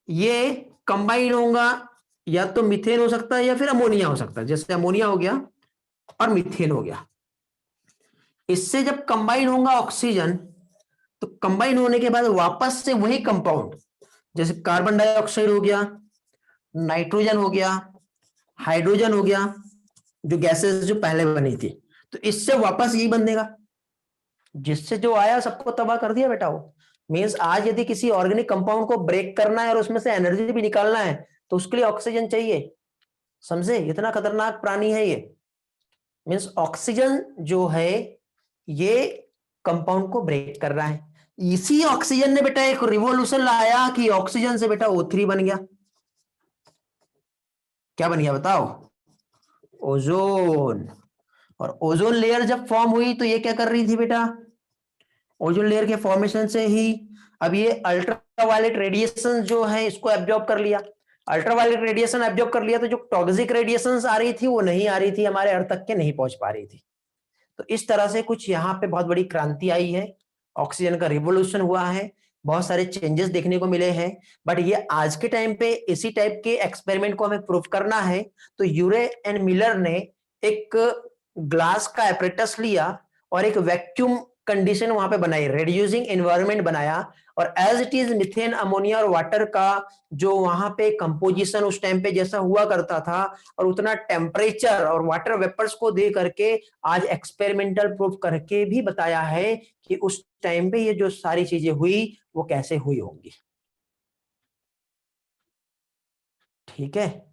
ये कंबाइन होगा, या तो मीथेन हो सकता है या फिर अमोनिया हो सकता है, जैसे अमोनिया हो गया और मीथेन हो गया। इससे जब कंबाइन होगा ऑक्सीजन, तो कंबाइन होने के बाद वापस से वही कंपाउंड, जैसे कार्बन डाइऑक्साइड हो गया, नाइट्रोजन हो गया, हाइड्रोजन हो गया, जो गैसेस जो पहले बनी थी, तो इससे वापस यही बनेगा, जिससे जो आया सबको तबाह कर दिया बेटा वो। मीन्स आज यदि किसी ऑर्गेनिक कंपाउंड को ब्रेक करना है और उसमें से एनर्जी भी निकालना है तो उसके लिए ऑक्सीजन चाहिए, समझे, इतना खतरनाक प्राणी है ये। मीन्स ऑक्सीजन जो है ये कंपाउंड को ब्रेक कर रहा है। इसी ऑक्सीजन ने बेटा एक रिवॉल्यूशन लाया कि ऑक्सीजन से बेटा O3 बन गया, क्या बन गया बताओ, ओजोन। और ओजोन लेयर जब फॉर्म हुई तो ये क्या कर रही थी बेटा, ओजोन लेयर के फॉर्मेशन से ही अब ये अल्ट्रावायलेट रेडिएशन जो है इसको एब्जॉर्ब कर लिया, अल्ट्रावायलेट रेडिएशन एब्जॉर्ब कर लिया, तो जो टॉक्सिक रेडिएशन आ रही थी वो नहीं आ रही थी, हमारे अर्थ तक के नहीं पहुंच पा रही थी। तो इस तरह से कुछ यहाँ पे बहुत बड़ी क्रांति आई है, ऑक्सीजन का रिवोल्यूशन हुआ है, बहुत सारे चेंजेस देखने को मिले हैं। बट ये आज के टाइम पे इसी टाइप के एक्सपेरिमेंट को हमें प्रूफ करना है, तो यूरे एंड मिलर ने एक ग्लास का एपरेटस लिया और एक वैक्यूम कंडीशन वहां पे बनाई, रेड्यूसिंग एनवायरनमेंट बनाया, और as it is methane ammonia और वाटर का जो वहां पे कंपोजिशन उस टाइम पे जैसा हुआ करता था और उतना टेम्परेचर और वाटर वेपर्स को दे करके आज एक्सपेरिमेंटल प्रूफ करके भी बताया है कि उस टाइम पे ये जो सारी चीजें हुई वो कैसे हुई होंगी। ठीक है,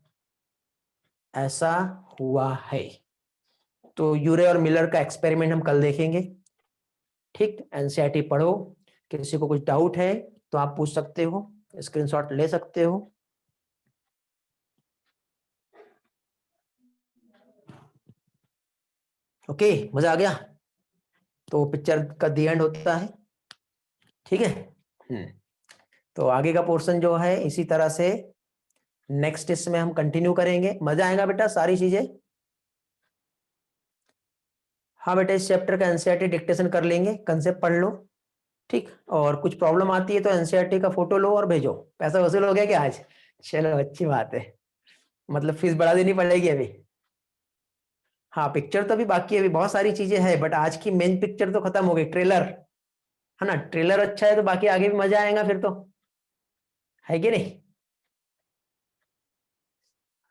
ऐसा हुआ है। तो यूरे और मिलर का एक्सपेरिमेंट हम कल देखेंगे। ठीक, एनसीईआरटी पढ़ो, किसी को कुछ डाउट है तो आप पूछ सकते हो, स्क्रीनशॉट ले सकते हो। ओके, मजा आ गया। तो पिक्चर का दी एंड होता है, ठीक है। तो आगे का पोर्शन जो है इसी तरह से नेक्स्ट इसमें हम कंटिन्यू करेंगे। मजा आएगा बेटा सारी चीजें। हाँ बेटा, इस चैप्टर का एनसीईआरटी डिक्टेशन कर लेंगे, कंसेप्ट पढ़ लो, ठीक। और कुछ प्रॉब्लम आती है तो एनसीईआरटी का फोटो लो और भेजो। पैसा वसूल हो गया क्या आज? चलो अच्छी बात है, मतलब फीस बढ़ा देनी पड़ेगी अभी। हाँ, पिक्चर तो अभी बाकी है, अभी बहुत सारी चीजें हैं, बट आज की मेन पिक्चर तो खत्म हो गई, ट्रेलर, है ना। ट्रेलर अच्छा है तो बाकी आगे भी मजा आएगा फिर तो, है कि नहीं।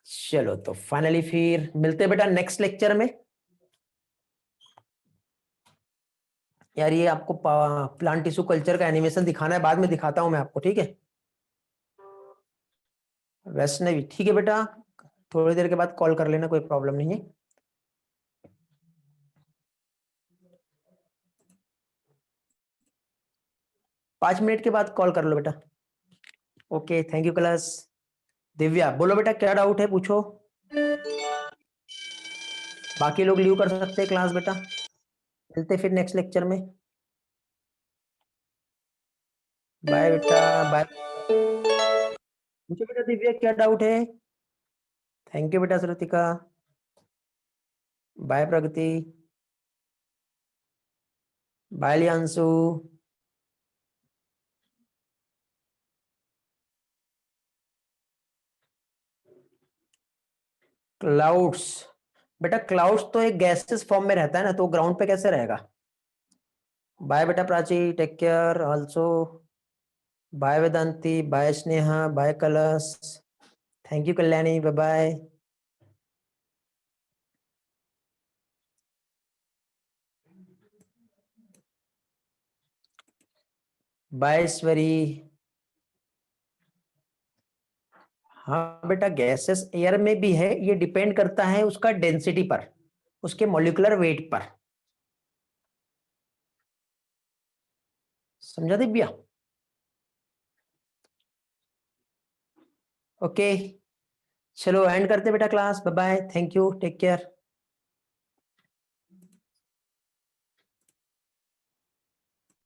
चलो तो फाइनली फिर मिलते हैं बेटा नेक्स्ट लेक्चर में। यार ये आपको प्लांट टिश्यू कल्चर का एनिमेशन दिखाना है, बाद में दिखाता हूं मैं आपको, ठीक है। वैष्णवी, ठीक है बेटा, थोड़ी देर के बाद कॉल कर लेना, कोई प्रॉब्लम नहीं है। 5 मिनट के बाद कॉल कर लो बेटा। Okay, thank you class. Divya बोलो बेटा, क्या डाउट है पूछो। बाकी लोग लीव कर सकते हैं क्लास बेटा। मिलते फिर नेक्स्ट लेक्चर में। बाय बेटा, बाय। पूछो बेटा दिव्या, क्या डाउट है। थैंक यू बेटा श्रुतिका। बाय प्रगति। बाय लियांशु। क्लाउड्स, बेटा क्लाउड्स तो एक गैसेस फॉर्म में रहता है ना, तो ग्राउंड पे कैसे रहेगा। बाय बेटा Prachi, take care also. Bye Vedanti, bye Sneha, bye Kalash. Thank you Kalyani, bye bye. Bye Ishwari. हाँ बेटा, गैसेस एयर में भी है, ये डिपेंड करता है उसका डेंसिटी पर, उसके मॉलिक्यूलर वेट पर। समझा दिव्या। ओके, चलो एंड करते बेटा class. Bye bye, thank you, take care.